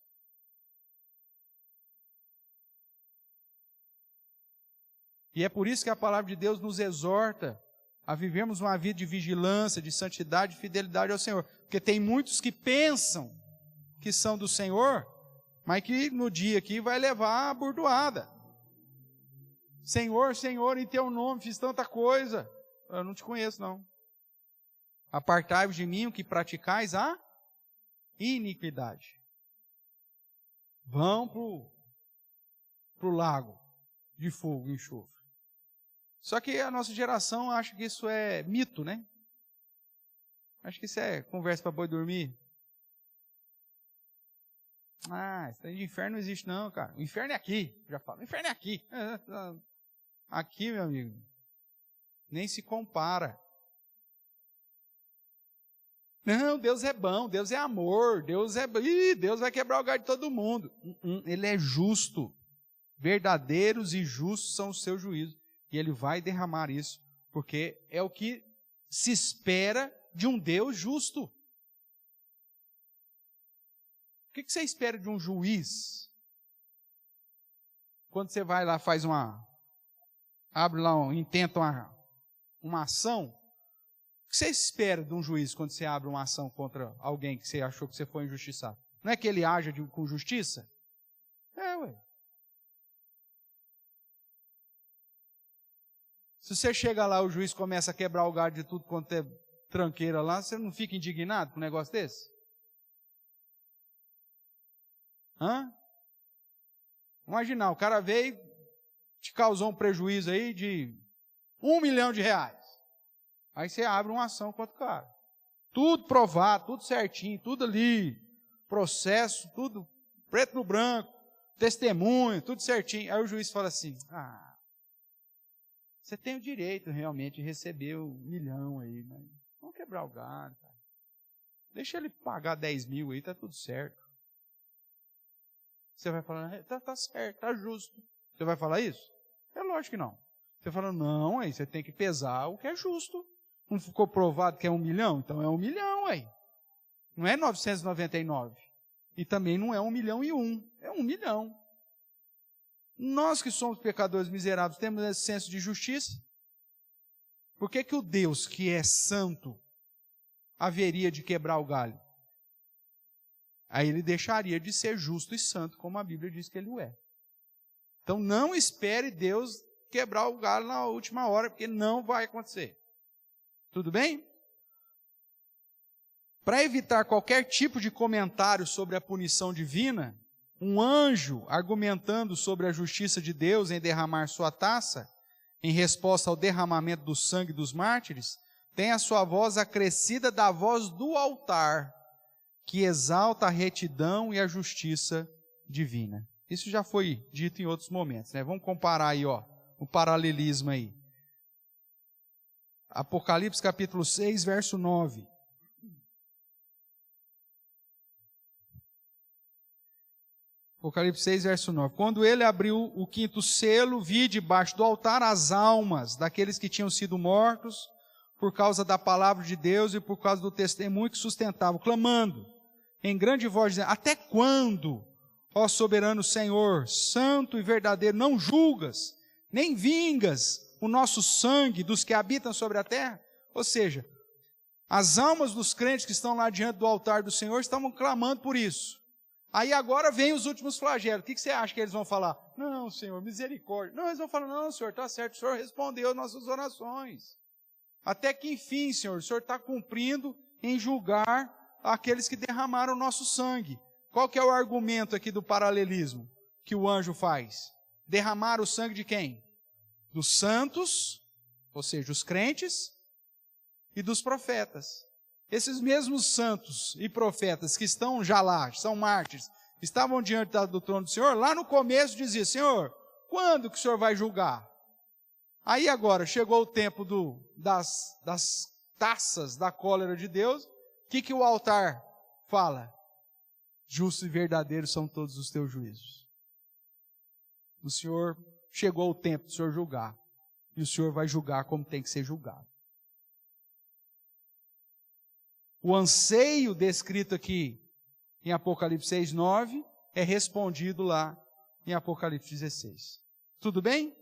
E é por isso que a palavra de Deus nos exorta a vivermos uma vida de vigilância, de santidade e fidelidade ao Senhor. Porque tem muitos que pensam que são do Senhor, mas que no dia aqui vai levar a burdoada. Senhor, Senhor, em teu nome fiz tanta coisa. Eu não te conheço, não. Apartai-vos de mim, o que praticais a iniquidade. Vão para o lago de fogo e enxofre. Só que a nossa geração acha que isso é mito, né? Acho que isso é conversa para boi dormir. Esse de inferno não existe não, cara. O inferno é aqui. Já falo, o inferno é aqui. Aqui, meu amigo, nem se compara. Não, Deus é bom, Deus é amor, Deus vai quebrar o galho de todo mundo. Ele é justo. Verdadeiros e justos são os seus juízos. E Ele vai derramar isso, porque é o que se espera de um Deus justo. O que você espera de um juiz? Quando você vai lá, abre lá, intenta uma ação, o que você espera de um juiz quando você abre uma ação contra alguém que você achou que você foi injustiçado? Não é que ele haja com justiça? Ué. Se você chega lá, o juiz começa a quebrar o galho de tudo quanto é tranqueira lá, você não fica indignado com um negócio desse? Imagina, o cara veio, te causou um prejuízo aí de R$1 milhão. Aí você abre uma ação contra o cara. Tudo provado, tudo certinho, tudo ali. Processo, tudo preto no branco, testemunho, tudo certinho. Aí o juiz fala assim, você tem o direito realmente de receber o 1 milhão aí, mas vamos quebrar o galho, cara. Deixa ele pagar 10 mil aí, tá tudo certo. Você vai falar, tá certo, tá justo. Você vai falar isso? É lógico que não. Você fala, não, aí você tem que pesar o que é justo. Não ficou provado que é 1 milhão? Então é 1 milhão, aí. Não é 999. E também não é 1.000.001. É 1 milhão. Nós que somos pecadores miseráveis temos esse senso de justiça. Por que o Deus que é santo haveria de quebrar o galho? Aí ele deixaria de ser justo e santo, como a Bíblia diz que ele o é. Então não espere Deus quebrar o galho na última hora, porque não vai acontecer. Tudo bem? Para evitar qualquer tipo de comentário sobre a punição divina, um anjo argumentando sobre a justiça de Deus em derramar sua taça, em resposta ao derramamento do sangue dos mártires, tem a sua voz acrescida da voz do altar, que exalta a retidão e a justiça divina. Isso já foi dito em outros momentos, né? Vamos comparar aí, o paralelismo aí. Apocalipse capítulo 6, verso 9. Apocalipse 6, verso 9. Quando ele abriu o 5º selo, vi debaixo do altar as almas daqueles que tinham sido mortos por causa da palavra de Deus e por causa do testemunho que sustentavam, clamando em grande voz, dizendo, até quando, ó soberano Senhor, santo e verdadeiro, não julgas, nem vingas o nosso sangue dos que habitam sobre a terra? Ou seja, as almas dos crentes que estão lá diante do altar do Senhor estavam clamando por isso. Aí agora vem os últimos flagelos. O que você acha que eles vão falar? Não, Senhor, misericórdia. Não, eles vão falar, não, Senhor, está certo, o Senhor respondeu as nossas orações. Até que enfim, Senhor, o Senhor está cumprindo em julgar aqueles que derramaram o nosso sangue. Qual que é o argumento aqui do paralelismo que o anjo faz? Derramar o sangue de quem? Dos santos, ou seja, os crentes, e dos profetas. Esses mesmos santos e profetas que estão já lá, são mártires, estavam diante do trono do Senhor, lá no começo dizia, Senhor, quando que o Senhor vai julgar? Aí agora, chegou o tempo das taças da cólera de Deus, o que o altar fala? Justo e verdadeiro são todos os teus juízos. O Senhor, chegou o tempo do Senhor julgar, e o Senhor vai julgar como tem que ser julgado. O anseio descrito aqui em Apocalipse 6, 9, é respondido lá em Apocalipse 16. Tudo bem?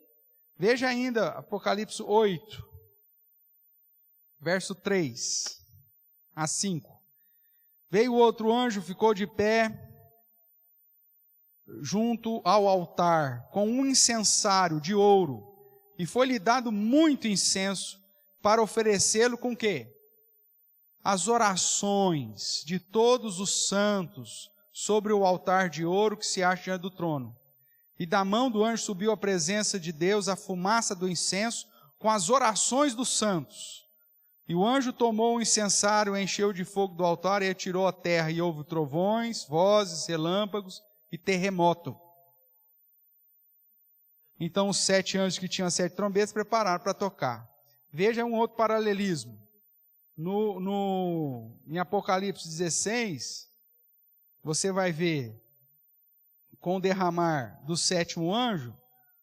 Veja ainda Apocalipse 8, verso 3 a 5. Veio outro anjo, ficou de pé junto ao altar, com um incensário de ouro, e foi-lhe dado muito incenso para oferecê-lo com quê? As orações de todos os santos sobre o altar de ouro que se acha diante do trono. E da mão do anjo subiu à presença de Deus a fumaça do incenso com as orações dos santos. E o anjo tomou o incensário, encheu de fogo do altar e atirou à terra, e houve trovões, vozes, relâmpagos e terremoto. Então os 7 anjos que tinham 7 trombetas prepararam para tocar. Veja um outro paralelismo. Em Apocalipse 16, você vai ver, com o derramar do 7º anjo,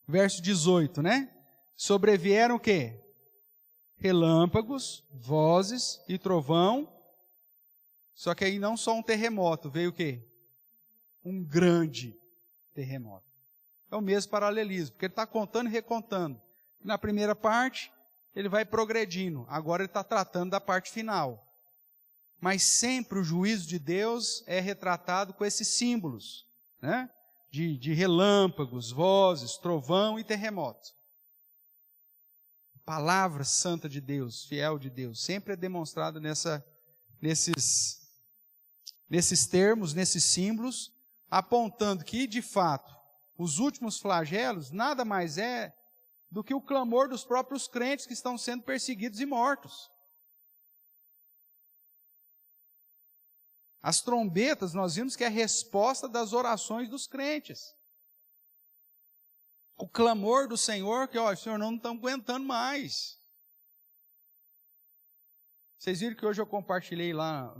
verso 18, né? Sobrevieram o quê? Relâmpagos, vozes e trovão. Só que aí não só um terremoto, veio o quê? Um grande terremoto. É o mesmo paralelismo, porque ele está contando e recontando. Na primeira parte, ele vai progredindo. Agora ele está tratando da parte final. Mas sempre o juízo de Deus é retratado com esses símbolos, né? De relâmpagos, vozes, trovão e terremoto. A palavra santa de Deus, fiel de Deus, sempre é demonstrada nesses termos, nesses símbolos, apontando que, de fato, os últimos flagelos nada mais é do que o clamor dos próprios crentes que estão sendo perseguidos e mortos. As trombetas, nós vimos que é a resposta das orações dos crentes. O clamor do Senhor, que, ó, Senhor, não estamos aguentando mais. Vocês viram que hoje eu compartilhei lá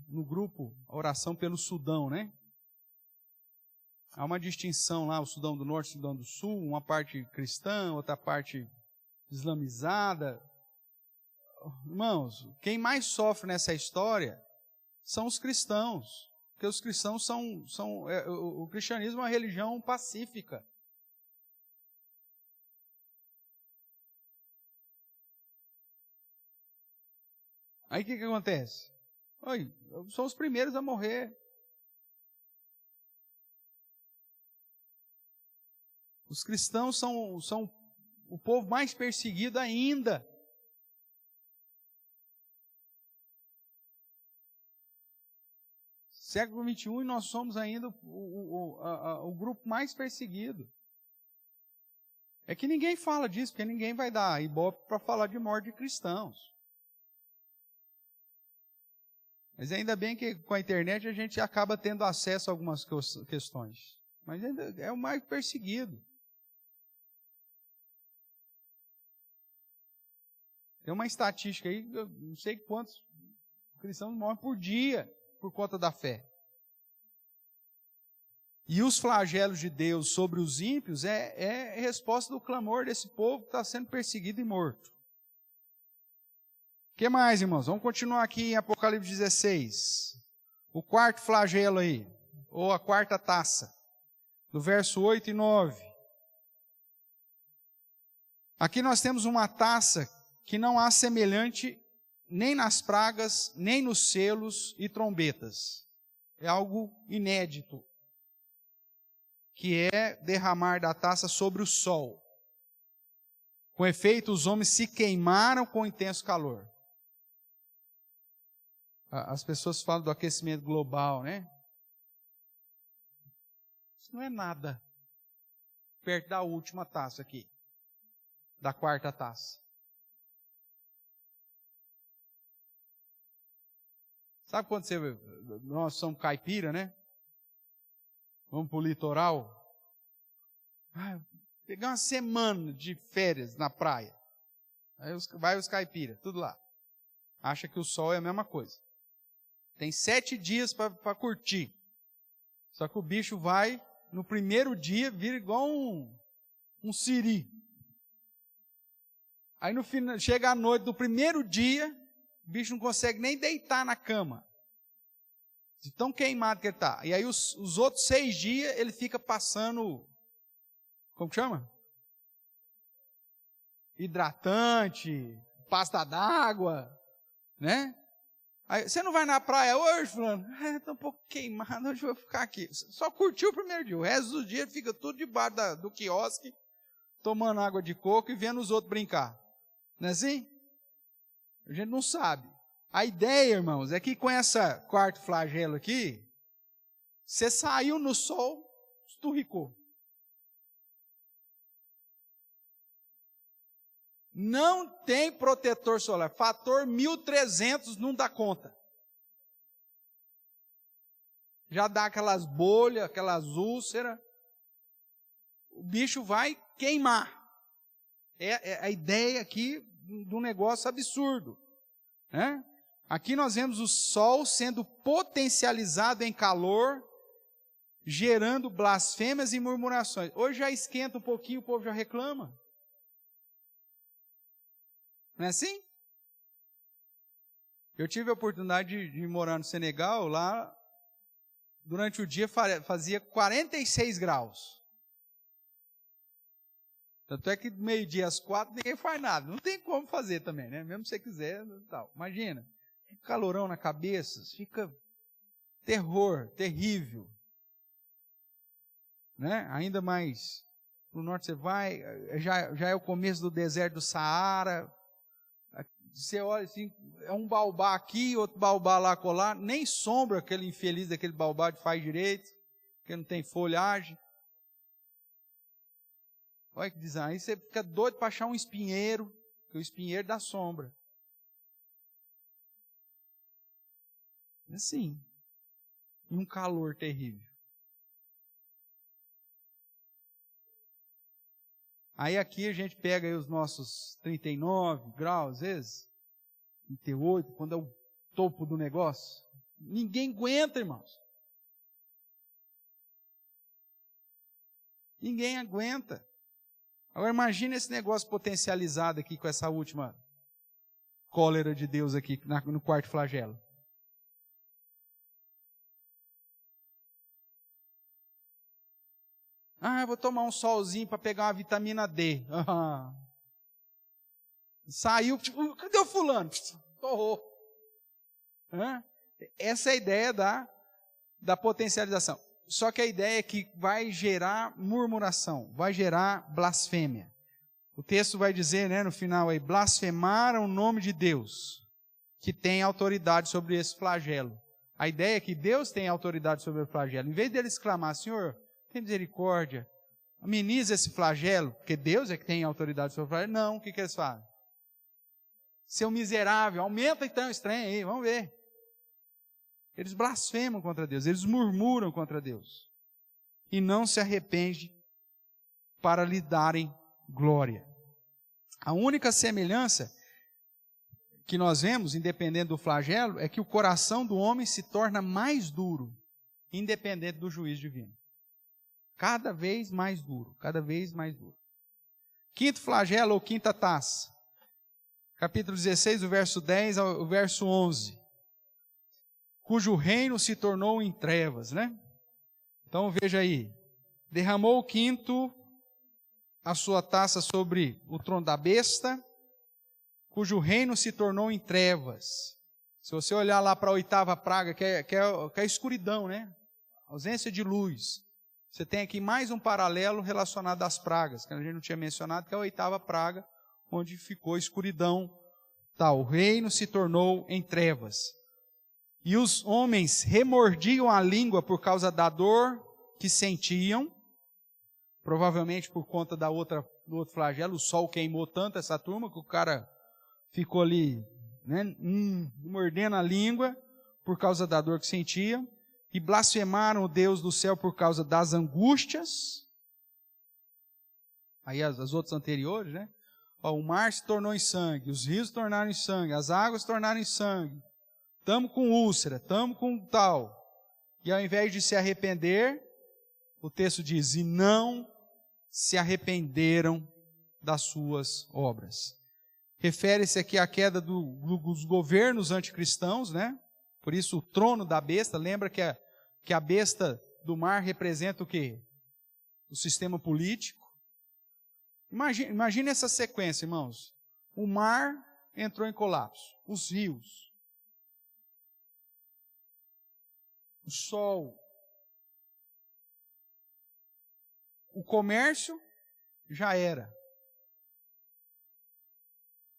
no grupo a oração pelo Sudão, né? Há uma distinção lá, o Sudão do Norte e o Sudão do Sul, uma parte cristã, outra parte islamizada. Irmãos, quem mais sofre nessa história são os cristãos, porque os cristãos o cristianismo é uma religião pacífica. Aí o que acontece? Oi, são os primeiros a morrer. Os cristãos são o povo mais perseguido ainda. Século 21 e nós somos ainda o grupo mais perseguido. É que ninguém fala disso, porque ninguém vai dar ibope para falar de morte de cristãos. Mas ainda bem que com a internet a gente acaba tendo acesso a algumas questões. Mas ainda é o mais perseguido. Tem uma estatística aí, eu não sei quantos cristãos morrem por dia por conta da fé. E os flagelos de Deus sobre os ímpios é resposta do clamor desse povo que está sendo perseguido e morto. O que mais, irmãos? Vamos continuar aqui em Apocalipse 16. O quarto flagelo aí, ou a quarta taça, do verso 8 e 9. Aqui nós temos uma taça que não há semelhante nem nas pragas, nem nos selos e trombetas. É algo inédito, que é derramar da taça sobre o sol. Com efeito, os homens se queimaram com intenso calor. As pessoas falam do aquecimento global, né? Isso não é nada perto da última taça aqui, da quarta taça. Sabe quando nós somos caipira, né? Vamos para o litoral. Pegar uma semana de férias na praia. Aí vai os caipiras, tudo lá. Acha que o sol é a mesma coisa. Tem 7 dias para curtir. Só que o bicho vai, no primeiro dia, vira igual um siri. Aí no final, chega à noite do primeiro dia, o bicho não consegue nem deitar na cama. De tão queimado que ele está. E aí os outros 6 dias ele fica passando, como que chama? hidratante, pasta d'água, né? Aí, você não vai na praia hoje, fulano? Estou um pouco queimado, hoje eu vou ficar aqui. Só curtiu o primeiro dia, o resto do dia fica tudo debaixo do quiosque, tomando água de coco e vendo os outros brincar. Não é assim? A gente não sabe. A ideia, irmãos, é que com essa quarto flagelo aqui, você saiu no sol, esturricou. Não tem protetor solar. Fator 1300 não dá conta. Já dá aquelas bolhas, aquelas úlceras. O bicho vai queimar. É a ideia aqui de um negócio absurdo, né? Aqui nós vemos o sol sendo potencializado em calor, gerando blasfêmias e murmurações. Hoje já esquenta um pouquinho, o povo já reclama. Não é assim? Eu tive a oportunidade de morar no Senegal, lá, durante o dia fazia 46 graus. Tanto é que meio-dia às 4 ninguém faz nada. Não tem como fazer também, né? Mesmo se você quiser, tal. Imagina, fica calorão na cabeça, fica terror, terrível. Né? Ainda mais para o norte você vai, já é o começo do deserto do Saara. Você olha assim, é um baobá aqui, outro baobá lá colar, nem sombra aquele infeliz daquele baobá faz direito, porque não tem folhagem. Olha que design. Aí você fica doido para achar um espinheiro, porque o espinheiro dá sombra. Assim. E um calor terrível. Aí aqui a gente pega aí os nossos 39 graus, às vezes, 38, quando é o topo do negócio. Ninguém aguenta, irmãos. Ninguém aguenta. Agora imagine esse negócio potencializado aqui com essa última cólera de Deus aqui no quarto flagelo. Eu vou tomar um solzinho para pegar uma vitamina D. Saiu, tipo, cadê o fulano? Torrou. Essa é a ideia da potencialização. Só que a ideia é que vai gerar murmuração, vai gerar blasfêmia. O texto vai dizer, né, no final aí, blasfemaram o nome de Deus, que tem autoridade sobre esse flagelo. A ideia é que Deus tem autoridade sobre o flagelo. Em vez deles clamar, Senhor, tem misericórdia, ameniza esse flagelo, porque Deus é que tem autoridade sobre o flagelo. Não, o que eles fazem? Seu miserável, aumenta então esse trem aí, vamos ver. Eles blasfemam contra Deus, eles murmuram contra Deus. E não se arrependem para lhe darem glória. A única semelhança que nós vemos, independente do flagelo, é que o coração do homem se torna mais duro, independente do juízo divino. Cada vez mais duro, cada vez mais duro. Quinto flagelo ou quinta taça. Capítulo 16, o verso 10 ao verso 11. Cujo reino se tornou em trevas, né? Então veja aí. Derramou o quinto a sua taça sobre o trono da besta, cujo reino se tornou em trevas. Se você olhar lá para a oitava praga, que é a escuridão, né? Ausência de luz. Você tem aqui mais um paralelo relacionado às pragas, que a gente não tinha mencionado, que é a oitava praga, onde ficou escuridão. O reino se tornou em trevas. E os homens remordiam a língua por causa da dor que sentiam, provavelmente por conta do outro flagelo. O sol queimou tanto essa turma que o cara ficou ali, né, mordendo a língua por causa da dor que sentia. E blasfemaram o Deus do céu por causa das angústias. Aí as outras anteriores, né? O mar se tornou em sangue, os rios se tornaram em sangue, as águas se tornaram em sangue. Estamos com úlcera, estamos com tal. E ao invés de se arrepender, o texto diz, e não se arrependeram das suas obras. Refere-se aqui à queda dos governos anticristãos, né? Por isso o trono da besta, lembra que a besta do mar representa o quê? O sistema político. Imagine essa sequência, irmãos. O mar entrou em colapso. Os rios. O sol. O comércio já era.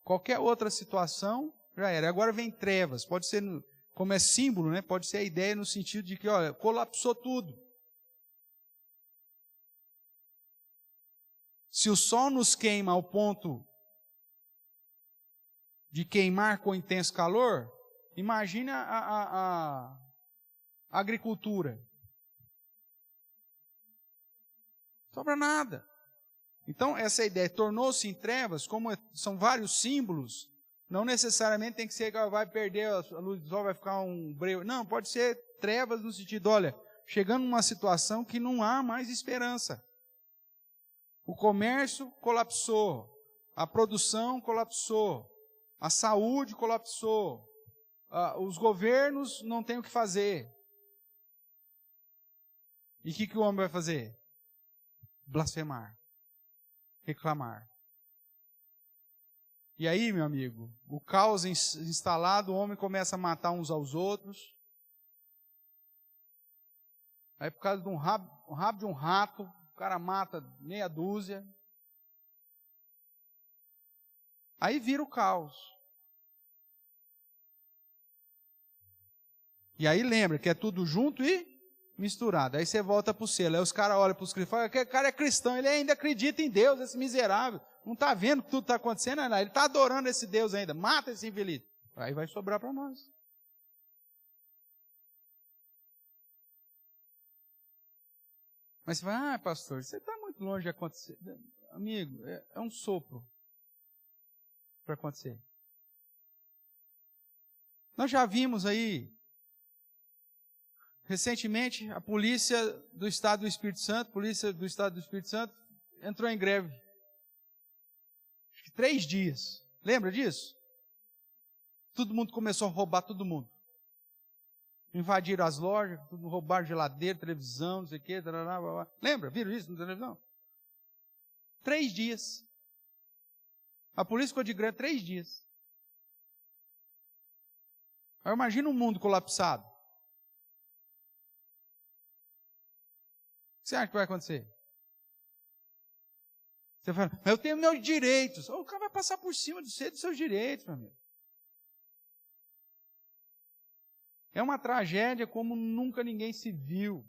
Qualquer outra situação já era. Agora vem trevas. Pode ser, como é símbolo, né? Pode ser a ideia no sentido de que, olha, colapsou tudo. Se o sol nos queima ao ponto de queimar com intenso calor, imagine a agricultura. Não sobra nada. Então, essa ideia tornou-se em trevas, como são vários símbolos, não necessariamente tem que ser que vai perder a luz do sol, vai ficar um breu. Não, pode ser trevas no sentido, olha, chegando numa situação que não há mais esperança. O comércio colapsou, a produção colapsou, a saúde colapsou, os governos não têm o que fazer. E o que o homem vai fazer? Blasfemar, reclamar. E aí, meu amigo, o caos instalado, o homem começa a matar uns aos outros. Aí, por causa de um rabo de um rato, o cara mata meia dúzia. Aí vira o caos. E aí lembra que é tudo junto e misturado. Aí você volta para o selo. Aí os caras olham para os cristãos e falam, aquele cara é cristão, ele ainda acredita em Deus, esse miserável. Não está vendo que tudo está acontecendo? Não, ele está adorando esse Deus ainda. Mata esse infeliz. Aí vai sobrar para nós. Mas você vai, pastor, você está muito longe de acontecer. Amigo, é um sopro para acontecer. Nós já vimos aí, recentemente, a polícia do Estado do Espírito Santo, entrou em greve. Acho que 3 dias. Lembra disso? Todo mundo começou a roubar todo mundo. Invadiram as lojas, roubaram geladeira, televisão, não sei o quê. Lembra? Viram isso na televisão? 3 dias. A polícia ficou de greve 3 dias. Aí imagina um mundo colapsado. O que você acha que vai acontecer? Você fala, mas eu tenho meus direitos. O cara vai passar por cima de você, dos seus direitos, meu amigo. É uma tragédia como nunca ninguém se viu.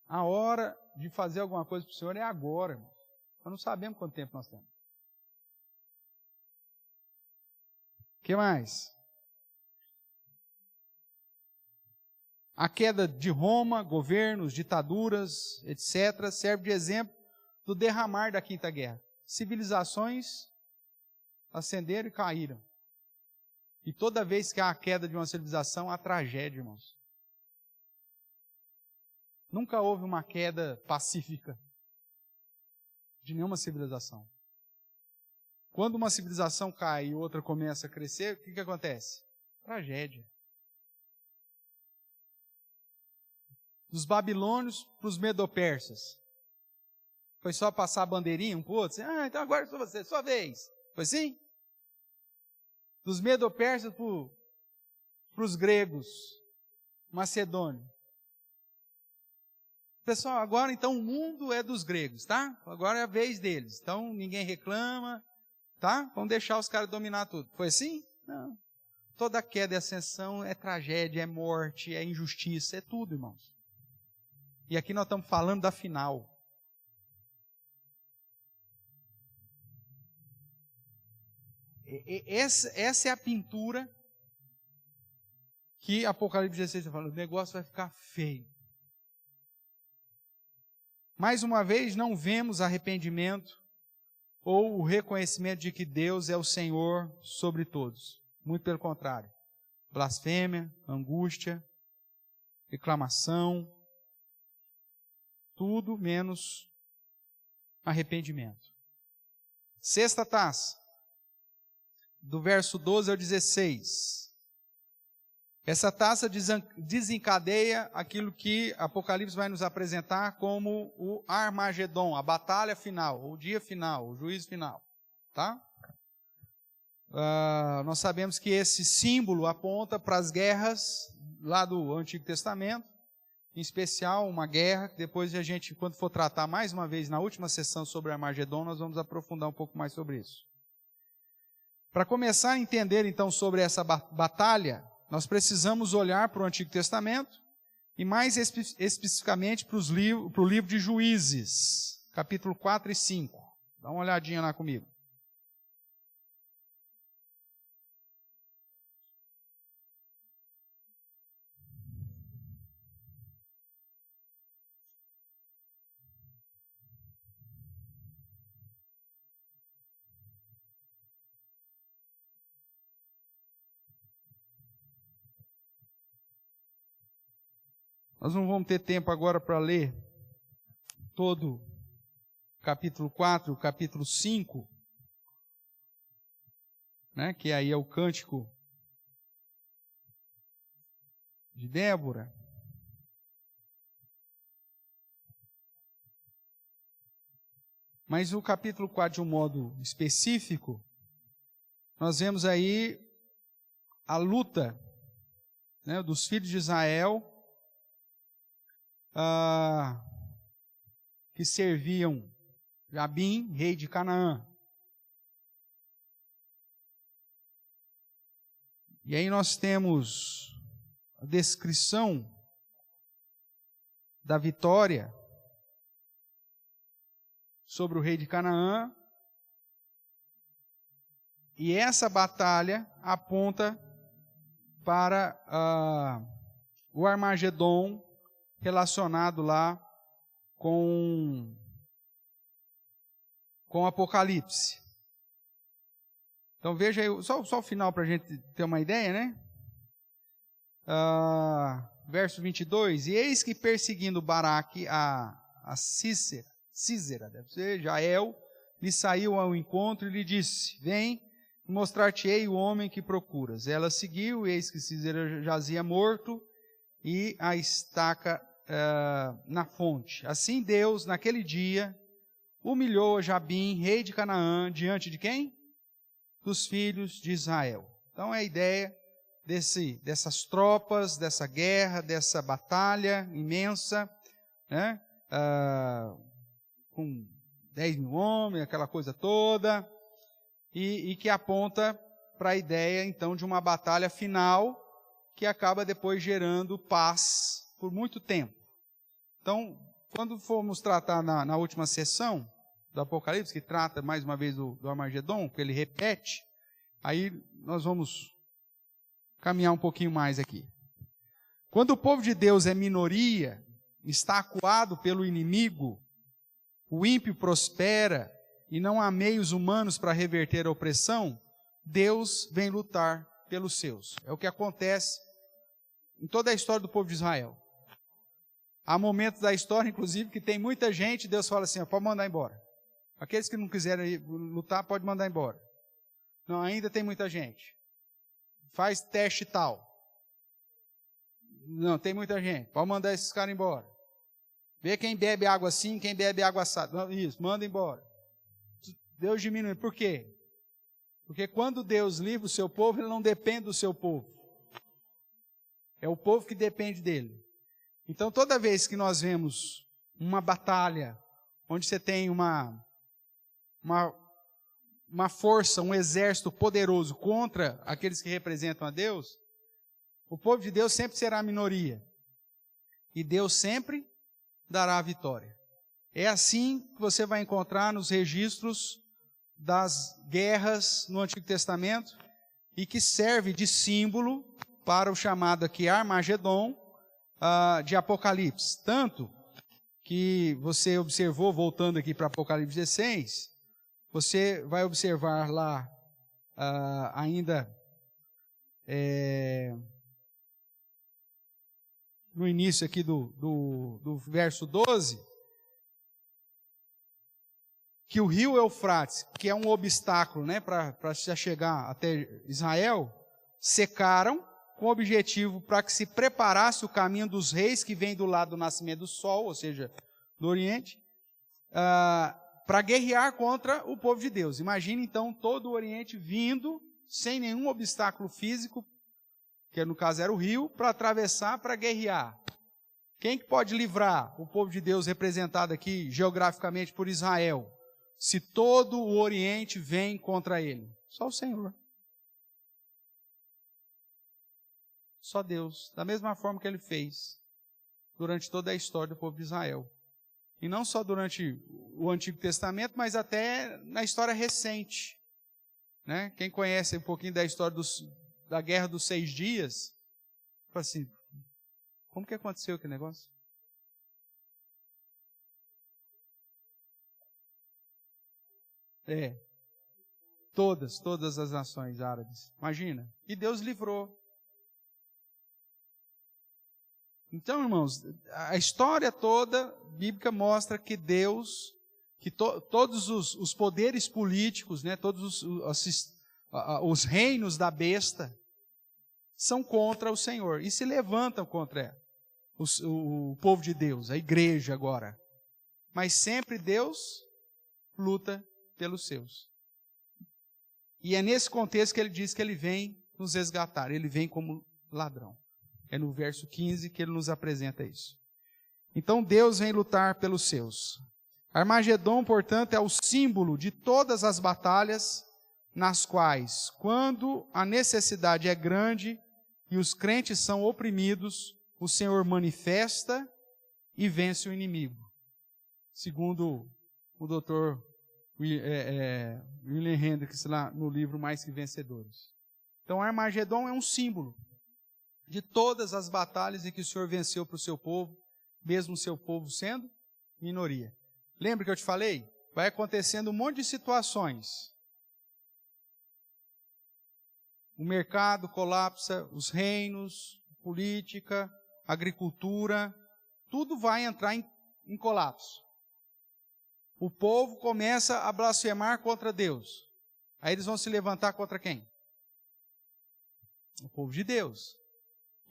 A hora de fazer alguma coisa para o Senhor é agora, irmão. Nós não sabemos quanto tempo nós temos. O que mais? A queda de Roma, governos, ditaduras, etc., serve de exemplo do derramar da Quinta Guerra. Civilizações ascenderam e caíram. E toda vez que há a queda de uma civilização, há tragédia, irmãos. Nunca houve uma queda pacífica de nenhuma civilização. Quando uma civilização cai e outra começa a crescer, o que acontece? Tragédia. Dos babilônios para os medo-persas. Foi só passar a bandeirinha um para o outro? Então agora sou você, sua vez. Foi assim? Dos medo-persas para os gregos, macedônios. Pessoal, agora então o mundo é dos gregos, tá? Agora é a vez deles. Então ninguém reclama, tá? Vamos deixar os caras dominar tudo. Foi assim? Não. Toda queda e ascensão é tragédia, é morte, é injustiça, é tudo, irmãos. E aqui nós estamos falando da final. Essa é a pintura que Apocalipse 16 está falando. O negócio vai ficar feio. Mais uma vez, não vemos arrependimento ou o reconhecimento de que Deus é o Senhor sobre todos. Muito pelo contrário. Blasfêmia, angústia, reclamação, tudo menos arrependimento. 6ª taça. do verso 12 ao 16. Essa taça desencadeia aquilo que Apocalipse vai nos apresentar como o Armagedon, a batalha final, o dia final, o juízo final. Tá? Nós sabemos que esse símbolo aponta para as guerras lá do Antigo Testamento, em especial uma guerra que depois a gente, quando for tratar mais uma vez na última sessão sobre Armagedon, nós vamos aprofundar um pouco mais sobre isso. Para começar a entender então sobre essa batalha, nós precisamos olhar para o Antigo Testamento e mais especificamente para o livro de Juízes, capítulo 4 e 5. Dá uma olhadinha lá comigo. Nós não vamos ter tempo agora para ler todo o capítulo 4, o capítulo 5, né, que aí é o cântico de Débora. Mas o capítulo 4, de um modo específico, nós vemos aí a luta, né, dos filhos de Israel, que serviam Jabim, rei de Canaã. E aí nós temos a descrição da vitória sobre o rei de Canaã. E essa batalha aponta para o Armagedon, relacionado lá com Apocalipse. Então veja aí, só o final para a gente ter uma ideia, né? Verso 22, e eis que perseguindo Baraque a Císera, deve ser, Jael, lhe saiu ao encontro e lhe disse, vem, mostrar-te-ei o homem que procuras. Ela seguiu, eis que Císera jazia morto, e a estaca na fonte. Assim Deus, naquele dia, humilhou a Jabim, rei de Canaã, diante de quem? Dos filhos de Israel. Então é a ideia dessas tropas, dessa guerra, dessa batalha imensa, né? Com 10 mil homens, aquela coisa toda, e que aponta para a ideia, então, de uma batalha final, que acaba depois gerando paz por muito tempo. Então, quando formos tratar na última sessão do Apocalipse, que trata mais uma vez do Armagedon, que ele repete, aí nós vamos caminhar um pouquinho mais aqui. Quando o povo de Deus é minoria, está acuado pelo inimigo, o ímpio prospera e não há meios humanos para reverter a opressão, Deus vem lutar pelos seus. É o que acontece em toda a história do povo de Israel. Há momentos da história, inclusive, que tem muita gente, Deus fala assim, pode mandar embora. Aqueles que não quiserem lutar, pode mandar embora. Não, ainda tem muita gente. Faz teste tal. Não, tem muita gente. Pode mandar esses caras embora. Vê quem bebe água assim, quem bebe água assada. Isso, manda embora. Deus diminui. Por quê? Porque quando Deus livra o seu povo, Ele não depende do seu povo. É o povo que depende dele. Então, toda vez que nós vemos uma batalha, onde você tem uma força, um exército poderoso contra aqueles que representam a Deus, o povo de Deus sempre será a minoria. E Deus sempre dará a vitória. É assim que você vai encontrar nos registros das guerras no Antigo Testamento e que serve de símbolo para o chamado aqui Armagedon de Apocalipse. Tanto que você observou, voltando aqui para Apocalipse 16, você vai observar lá ainda no início aqui do verso 12, que o rio Eufrates, que é um obstáculo, né, para se chegar até Israel, secaram com o objetivo para que se preparasse o caminho dos reis que vem do lado do nascimento do sol, ou seja, do Oriente, para guerrear contra o povo de Deus. Imagine então todo o Oriente vindo sem nenhum obstáculo físico, que no caso era o rio, para atravessar, para guerrear. Quem que pode livrar o povo de Deus representado aqui geograficamente por Israel, se todo o Oriente vem contra ele? Só o Senhor. Só Deus, da mesma forma que Ele fez durante toda a história do povo de Israel. E não só durante o Antigo Testamento, mas até na história recente. Né? Quem conhece um pouquinho da história da Guerra dos 6 Dias, fala assim, como que aconteceu aquele negócio? Todas as nações árabes. Imagina. E Deus livrou. Então, irmãos, a história toda bíblica mostra que Deus, que todos os poderes políticos, né, todos os reinos da besta são contra o Senhor e se levantam contra o povo de Deus, a igreja agora. Mas sempre Deus luta pelos seus. E é nesse contexto que ele diz que ele vem nos resgatar, ele vem como ladrão. É no verso 15 que ele nos apresenta isso. Então Deus vem lutar pelos seus. Armagedon, portanto, é o símbolo de todas as batalhas nas quais, quando a necessidade é grande e os crentes são oprimidos, o Senhor manifesta e vence o inimigo. Segundo o doutor William Hendricks, lá no livro Mais Que Vencedores. Então, Armagedon é um símbolo de todas as batalhas em que o Senhor venceu para o seu povo, mesmo o seu povo sendo minoria. Lembra que eu te falei? Vai acontecendo um monte de situações. O mercado colapsa, os reinos, política, agricultura, tudo vai entrar em colapso. O povo começa a blasfemar contra Deus. Aí eles vão se levantar contra quem? O povo de Deus.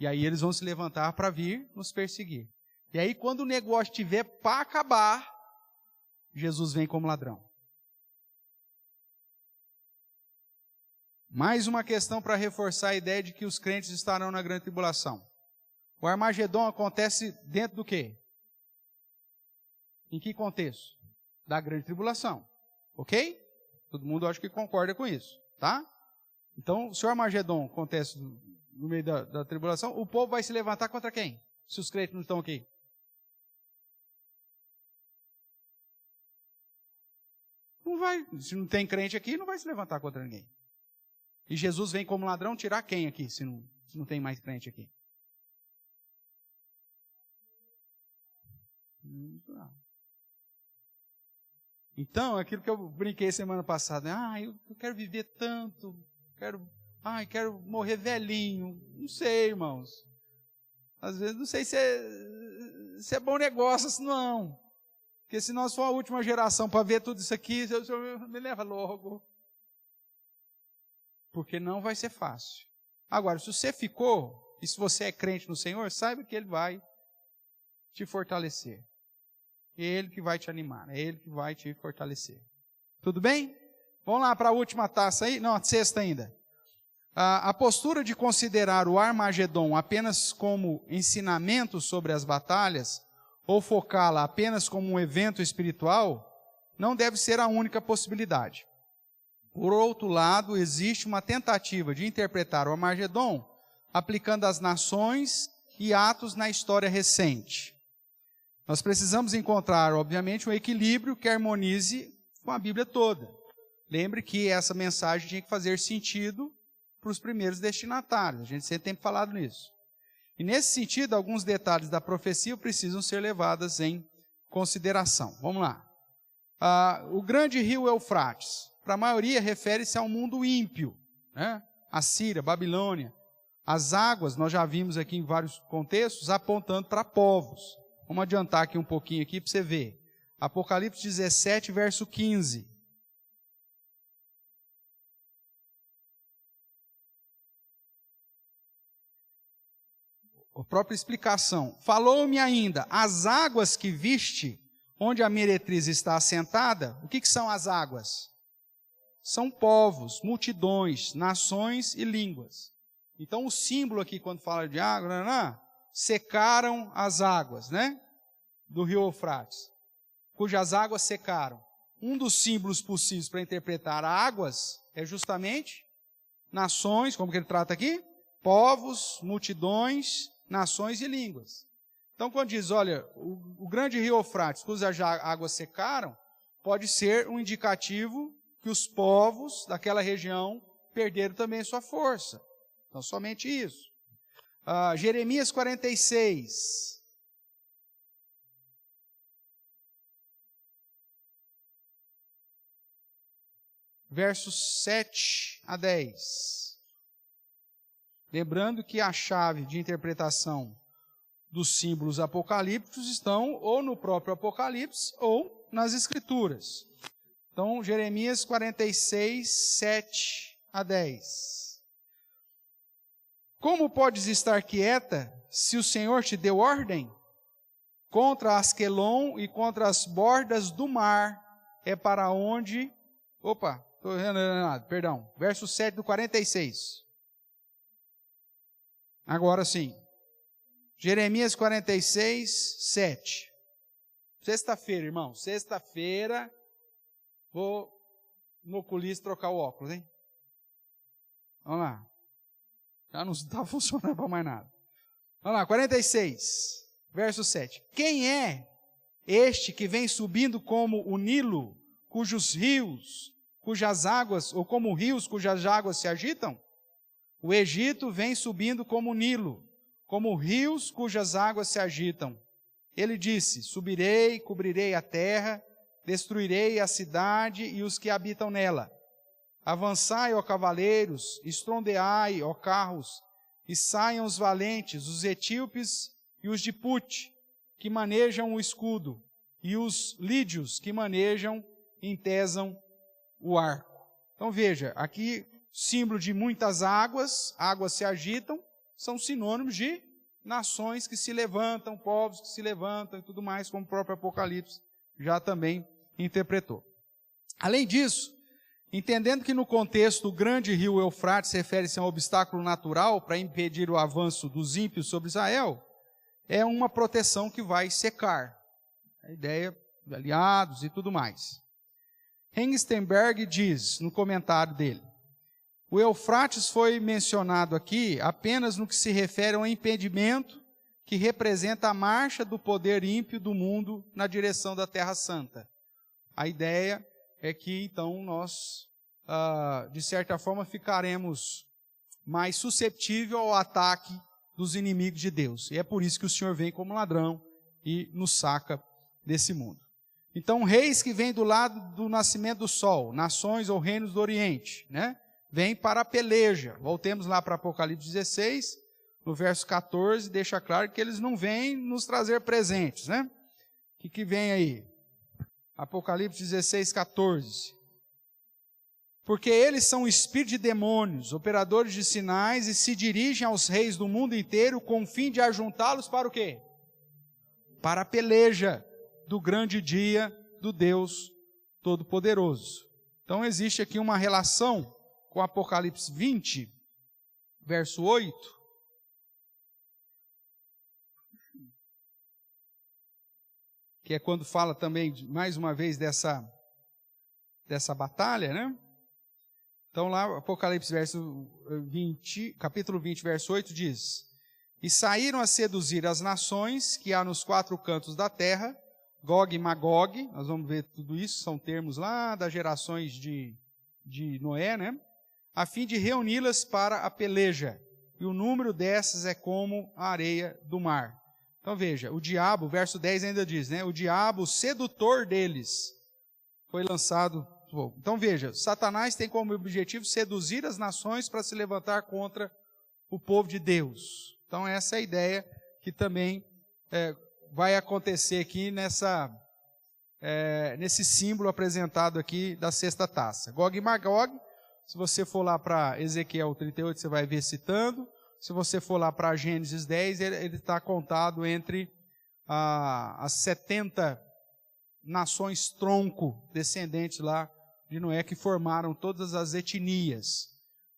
E aí eles vão se levantar para vir nos perseguir. E aí quando o negócio estiver para acabar, Jesus vem como ladrão. Mais uma questão para reforçar a ideia de que os crentes estarão na grande tribulação. O Armagedon acontece dentro do quê? Em que contexto? Da grande tribulação. Ok? Todo mundo acho que concorda com isso, tá? Então, se o Armagedon acontece no meio da tribulação, o povo vai se levantar contra quem? Se os crentes não estão aqui. Não vai. Se não tem crente aqui, não vai se levantar contra ninguém. E Jesus vem como ladrão tirar quem aqui, se não tem mais crente aqui? Não. Então, aquilo que eu brinquei semana passada, eu quero viver tanto, quero morrer velhinho. Não sei, irmãos. Às vezes não sei se é bom negócio assim, não. Porque se nós for a última geração para ver tudo isso aqui, o Senhor me leva logo. Porque não vai ser fácil. Agora, se você ficou, e se você é crente no Senhor, saiba que Ele vai te fortalecer. É Ele que vai te animar, é Ele que vai te fortalecer. Tudo bem? Vamos lá para a última taça aí? Não, a sexta ainda. A postura de considerar o Armagedon apenas como ensinamento sobre as batalhas, ou focá-la apenas como um evento espiritual, não deve ser a única possibilidade. Por outro lado, existe uma tentativa de interpretar o Armagedon aplicando as nações e atos na história recente. Nós precisamos encontrar, obviamente, um equilíbrio que harmonize com a Bíblia toda. Lembre que essa mensagem tinha que fazer sentido para os primeiros destinatários. A gente sempre tem falado nisso. E nesse sentido, alguns detalhes da profecia precisam ser levados em consideração. Vamos lá. O grande rio Eufrates, para a maioria, refere-se ao mundo ímpio, né? Assíria, Babilônia. As águas, nós já vimos aqui em vários contextos, apontando para povos. Vamos adiantar aqui um pouquinho aqui para você ver. Apocalipse 17, verso 15. A própria explicação. Falou-me ainda, as águas que viste, onde a meretriz está assentada, o que são as águas? São povos, multidões, nações e línguas. Então o símbolo aqui, quando fala de água, secaram as águas, né? Do rio Eufrates, cujas águas secaram. Um dos símbolos possíveis para interpretar águas é justamente nações, como que ele trata aqui? Povos, multidões, nações e línguas. Então, quando diz, olha, o grande rio Eufrates, cujas águas secaram, pode ser um indicativo que os povos daquela região perderam também sua força. Então, somente isso. Jeremias 46. Versos 7 a 10. Lembrando que a chave de interpretação dos símbolos apocalípticos estão ou no próprio Apocalipse ou nas Escrituras. Então, Jeremias 46, 7 a 10. Como podes estar quieta se o Senhor te deu ordem? Contra Asquelon e contra as bordas do mar é para onde... Verso 7 do 46. Agora sim. Jeremias 46, 7. Sexta-feira, irmão. Sexta-feira, vou no oculista trocar o óculos, hein? Vamos lá. Já não está funcionando para mais nada. Vamos lá, 46, verso 7. Quem é este que vem subindo como o Nilo, cujos rios, cujas águas, ou como rios cujas águas se agitam? O Egito vem subindo como o Nilo, como rios cujas águas se agitam. Ele disse, subirei, cobrirei a terra, destruirei a cidade e os que habitam nela. Avançai, ó cavaleiros, estrondeai, ó carros, e saiam os valentes, os etíopes e os de Pute, que manejam o escudo, e os lídios, que manejam e entesam o arco. Então veja, aqui, símbolo de muitas águas, águas se agitam, são sinônimos de nações que se levantam, povos que se levantam e tudo mais, como o próprio Apocalipse já também interpretou. Além disso, entendendo que no contexto o grande rio Eufrates refere-se a um obstáculo natural para impedir o avanço dos ímpios sobre Israel, é uma proteção que vai secar. A ideia de aliados e tudo mais. Hengstenberg diz, no comentário dele, o Eufrates foi mencionado aqui apenas no que se refere ao impedimento que representa a marcha do poder ímpio do mundo na direção da Terra Santa. A ideia é que, então, nós, de certa forma, ficaremos mais susceptíveis ao ataque dos inimigos de Deus. E é por isso que o Senhor vem como ladrão e nos saca desse mundo. Então, reis que vêm do lado do nascimento do sol, nações ou reinos do Oriente, né? Vêm para a peleja. Voltemos lá para Apocalipse 16, no verso 14, deixa claro que eles não vêm nos trazer presentes, né? O que vem aí? Apocalipse 16, 14. Porque eles são espíritos de demônios, operadores de sinais, e se dirigem aos reis do mundo inteiro com o fim de ajuntá-los para o quê? Para a peleja do grande dia do Deus Todo-Poderoso. Então existe aqui uma relação com Apocalipse 20, verso 8, que é quando fala também, mais uma vez, dessa batalha, né? Então lá, Apocalipse capítulo 20, verso 8 diz, e saíram a seduzir as nações que há nos quatro cantos da terra, Gog e Magog, nós vamos ver tudo isso, são termos lá das gerações de Noé, né? A fim de reuni-las para a peleja, e o número dessas é como a areia do mar. Então veja, o diabo, verso 10 ainda diz, né? O diabo, o sedutor deles, foi lançado. Então veja, Satanás tem como objetivo seduzir as nações para se levantar contra o povo de Deus. Então essa é a ideia que também vai acontecer aqui nesse símbolo apresentado aqui da sexta taça. Gog e Magog, se você for lá para Ezequiel 38, você vai ver citando. Se você for lá para Gênesis 10, ele está contado entre as 70 nações tronco descendentes lá de Noé, que formaram todas as etnias,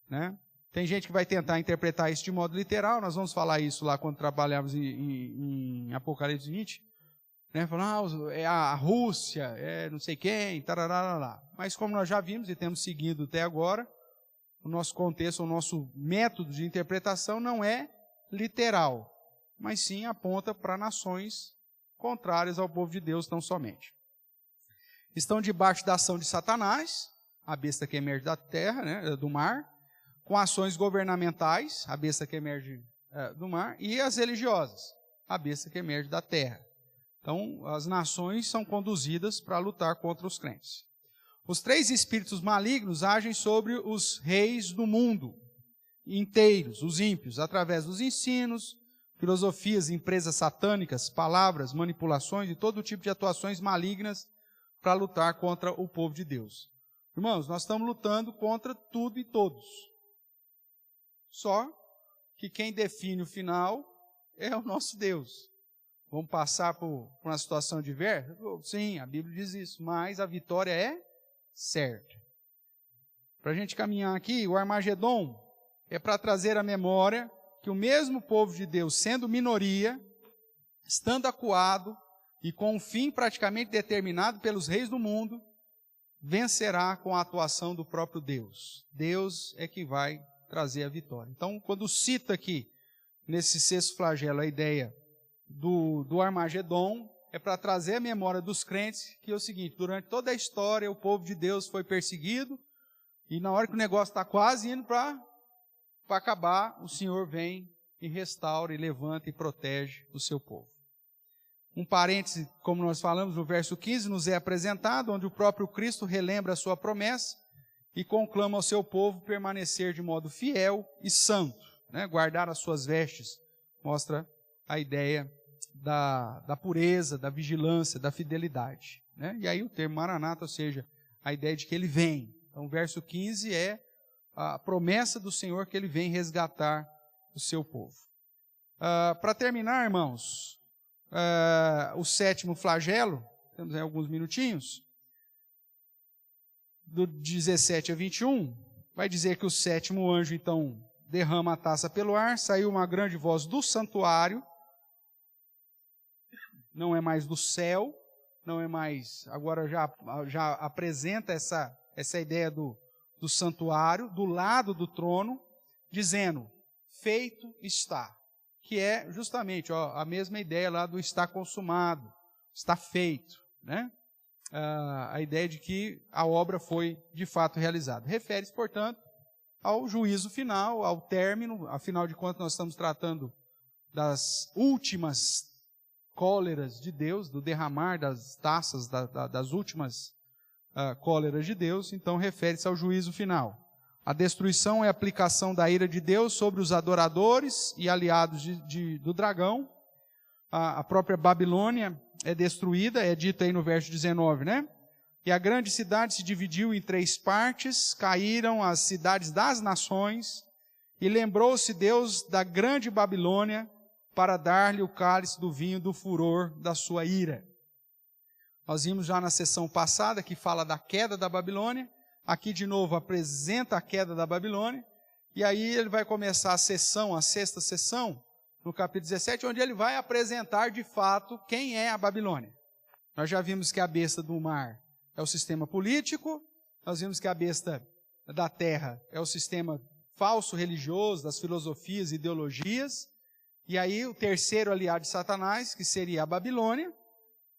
né? Tem gente que vai tentar interpretar isso de modo literal, nós vamos falar isso lá quando trabalharmos em Apocalipse 20, né? Falando, é a Rússia, é não sei quem, tarará. Mas como nós já vimos e temos seguido até agora, o nosso contexto, o nosso método de interpretação não é literal, mas sim aponta para nações contrárias ao povo de Deus tão somente. Estão debaixo da ação de Satanás, a besta que emerge da terra, né, do mar, com ações governamentais, a besta que emerge do mar, e as religiosas, a besta que emerge da terra. Então, as nações são conduzidas para lutar contra os crentes. Os 3 espíritos malignos agem sobre os reis do mundo inteiros, os ímpios, através dos ensinos, filosofias, empresas satânicas, palavras, manipulações e todo tipo de atuações malignas para lutar contra o povo de Deus. Irmãos, nós estamos lutando contra tudo e todos. Só que quem define o final é o nosso Deus. Vamos passar por uma situação diversa? Sim, a Bíblia diz isso, mas a vitória é certa. Para a gente caminhar aqui, o Armagedon é para trazer à memória que o mesmo povo de Deus, sendo minoria, estando acuado e com um fim praticamente determinado pelos reis do mundo, vencerá com a atuação do próprio Deus. Deus é que vai trazer a vitória. Então, quando cita aqui, nesse sexto flagelo, a ideia do Armagedon, é para trazer a memória dos crentes que é o seguinte: durante toda a história, o povo de Deus foi perseguido, e na hora que o negócio está quase indo para acabar, o Senhor vem e restaura, e levanta e protege o seu povo. Um parêntese, como nós falamos no verso 15, nos é apresentado, onde o próprio Cristo relembra a sua promessa e conclama ao seu povo permanecer de modo fiel e santo, né? Guardar as suas vestes, mostra a ideia da pureza, da vigilância, da fidelidade, né? E aí o termo Maranata, ou seja, a ideia de que ele vem. Então o verso 15 é a promessa do Senhor que ele vem resgatar o seu povo. Para terminar, irmãos, o sétimo flagelo, temos aí alguns minutinhos, do 17 a 21, vai dizer que o sétimo anjo, então, derrama a taça pelo ar, saiu uma grande voz do santuário, não é mais do céu, não é mais, agora já apresenta essa ideia do santuário, do lado do trono, dizendo, feito está, que é justamente a mesma ideia lá do está consumado, está feito, né? A ideia de que a obra foi de fato realizada. Refere-se, portanto, ao juízo final, ao término, afinal de contas nós estamos tratando das últimas cóleras de Deus, do derramar das taças, das últimas cóleras de Deus, então refere-se ao juízo final. A destruição é a aplicação da ira de Deus sobre os adoradores e aliados do dragão. A própria Babilônia é destruída, é dito aí no verso 19, né? E a grande cidade se dividiu em 3 partes, caíram as cidades das nações, e lembrou-se Deus da grande Babilônia para dar-lhe o cálice do vinho do furor da sua ira. Nós vimos já na sessão passada que fala da queda da Babilônia, aqui de novo apresenta a queda da Babilônia, e aí ele vai começar a sexta sessão, no capítulo 17, onde ele vai apresentar de fato quem é a Babilônia. Nós já vimos que a besta do mar é o sistema político, nós vimos que a besta da terra é o sistema falso religioso, das filosofias e ideologias, e aí o terceiro aliado de Satanás, que seria a Babilônia,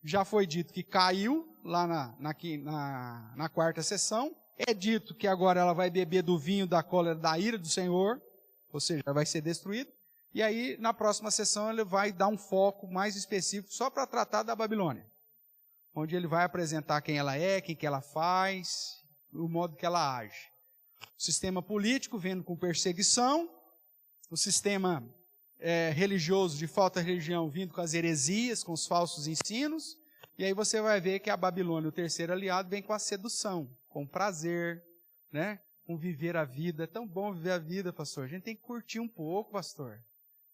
já foi dito que caiu lá na quarta sessão, é dito que agora ela vai beber do vinho da cólera da ira do Senhor, ou seja, ela vai ser destruída. E aí, na próxima sessão, ele vai dar um foco mais específico só para tratar da Babilônia, onde ele vai apresentar quem ela é, quem que ela faz, o modo que ela age. O sistema político vendo com perseguição, o sistema religioso de falta de religião vindo com as heresias, com os falsos ensinos, E aí você vai ver que a Babilônia, o terceiro aliado, vem com a sedução, com o prazer, né? Com viver a vida. É tão bom viver a vida, pastor. A gente tem que curtir um pouco, pastor,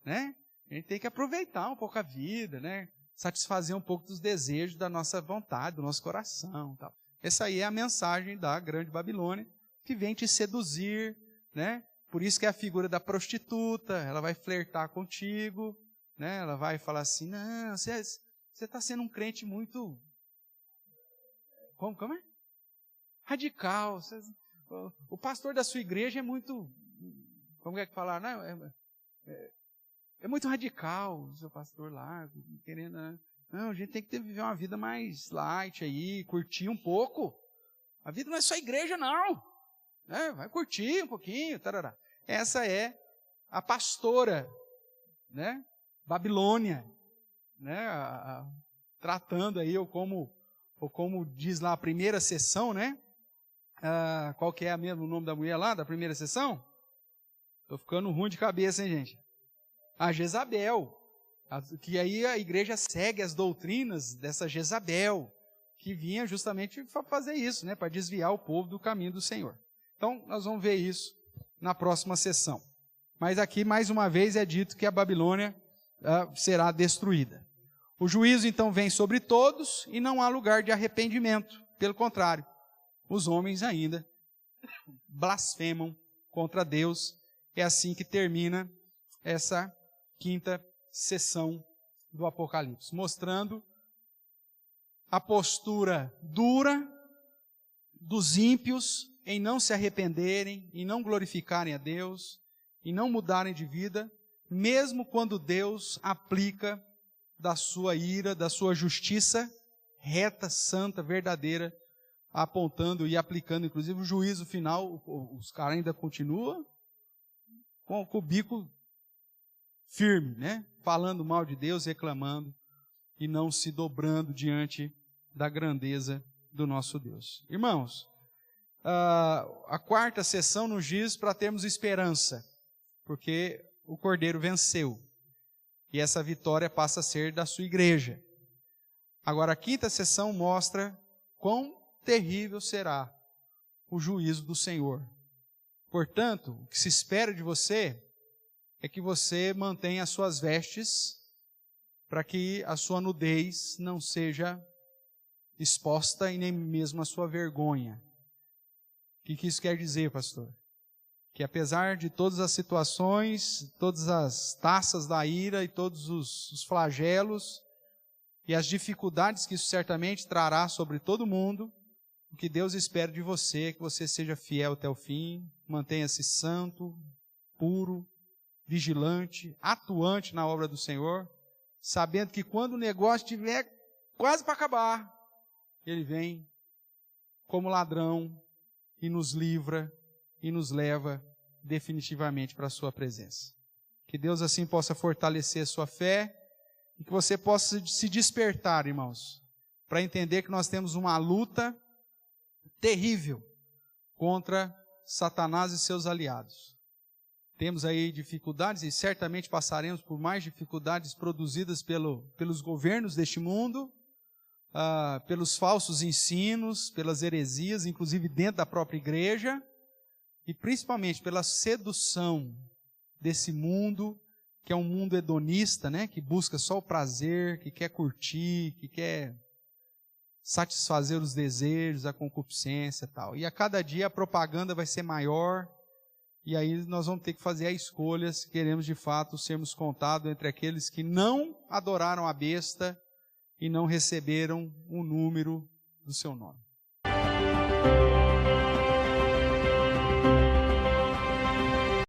né? A gente tem que aproveitar um pouco a vida, né? Satisfazer um pouco dos desejos da nossa vontade, do nosso coração, tal. Essa aí é a mensagem da grande Babilônia, que vem te seduzir, né? Por isso que é a figura da prostituta, ela vai flertar contigo, né? Ela vai falar assim, não, você está sendo um crente muito... Como é? Radical. O pastor da sua igreja é muito... Como é que falar? Não, é muito radical, o seu pastor lá, querendo... Não, a gente tem que viver uma vida mais light aí, curtir um pouco. A vida não é só igreja, não. Vai curtir um pouquinho. Tarará. Essa é a pastora, né? Babilônia, né? Tratando aí, ou como diz lá a primeira sessão, né? Qual que é mesmo o nome da mulher lá, da primeira sessão? Estou ficando ruim de cabeça, hein, gente? A Jezabel. Que aí a igreja segue as doutrinas dessa Jezabel, que vinha justamente para fazer isso, né? Para desviar o povo do caminho do Senhor. Então, nós vamos ver isso na próxima sessão. Mas aqui, mais uma vez, é dito que a Babilônia será destruída. O juízo, então, vem sobre todos e não há lugar de arrependimento. Pelo contrário, os homens ainda blasfemam contra Deus. É assim que termina essa quinta sessão do Apocalipse, mostrando a postura dura dos ímpios em não se arrependerem, em não glorificarem a Deus, em não mudarem de vida, mesmo quando Deus aplica da sua ira, da sua justiça reta, santa, verdadeira, apontando e aplicando, inclusive, o juízo final. Os caras ainda continuam com o bico firme, né? Falando mal de Deus, reclamando e não se dobrando diante da grandeza do nosso Deus. Irmãos, a quarta sessão nos diz para termos esperança, porque o Cordeiro venceu e essa vitória passa a ser da sua igreja. Agora, a quinta sessão mostra quão terrível será o juízo do Senhor. Portanto, o que se espera de você é que você mantenha as suas vestes para que a sua nudez não seja exposta e nem mesmo a sua vergonha. O que isso quer dizer, pastor? Que apesar de todas as situações, todas as taças da ira e todos os flagelos e as dificuldades que isso certamente trará sobre todo mundo, o que Deus espera de você é que você seja fiel até o fim, mantenha-se santo, puro, vigilante, atuante na obra do Senhor, sabendo que quando o negócio estiver quase para acabar, Ele vem como ladrão e nos livra e nos leva definitivamente para a sua presença. Que Deus assim possa fortalecer a sua fé e que você possa se despertar, irmãos, para entender que nós temos uma luta terrível contra Satanás e seus aliados. Temos aí dificuldades e certamente passaremos por mais dificuldades produzidas pelos governos deste mundo, pelos falsos ensinos, pelas heresias, inclusive dentro da própria igreja, e principalmente pela sedução desse mundo, que é um mundo hedonista, né? Que busca só o prazer, que quer curtir, que quer satisfazer os desejos, a concupiscência e tal. E a cada dia a propaganda vai ser maior, e aí nós vamos ter que fazer a escolha se queremos de fato sermos contados entre aqueles que não adoraram a besta e não receberam o número do seu nome.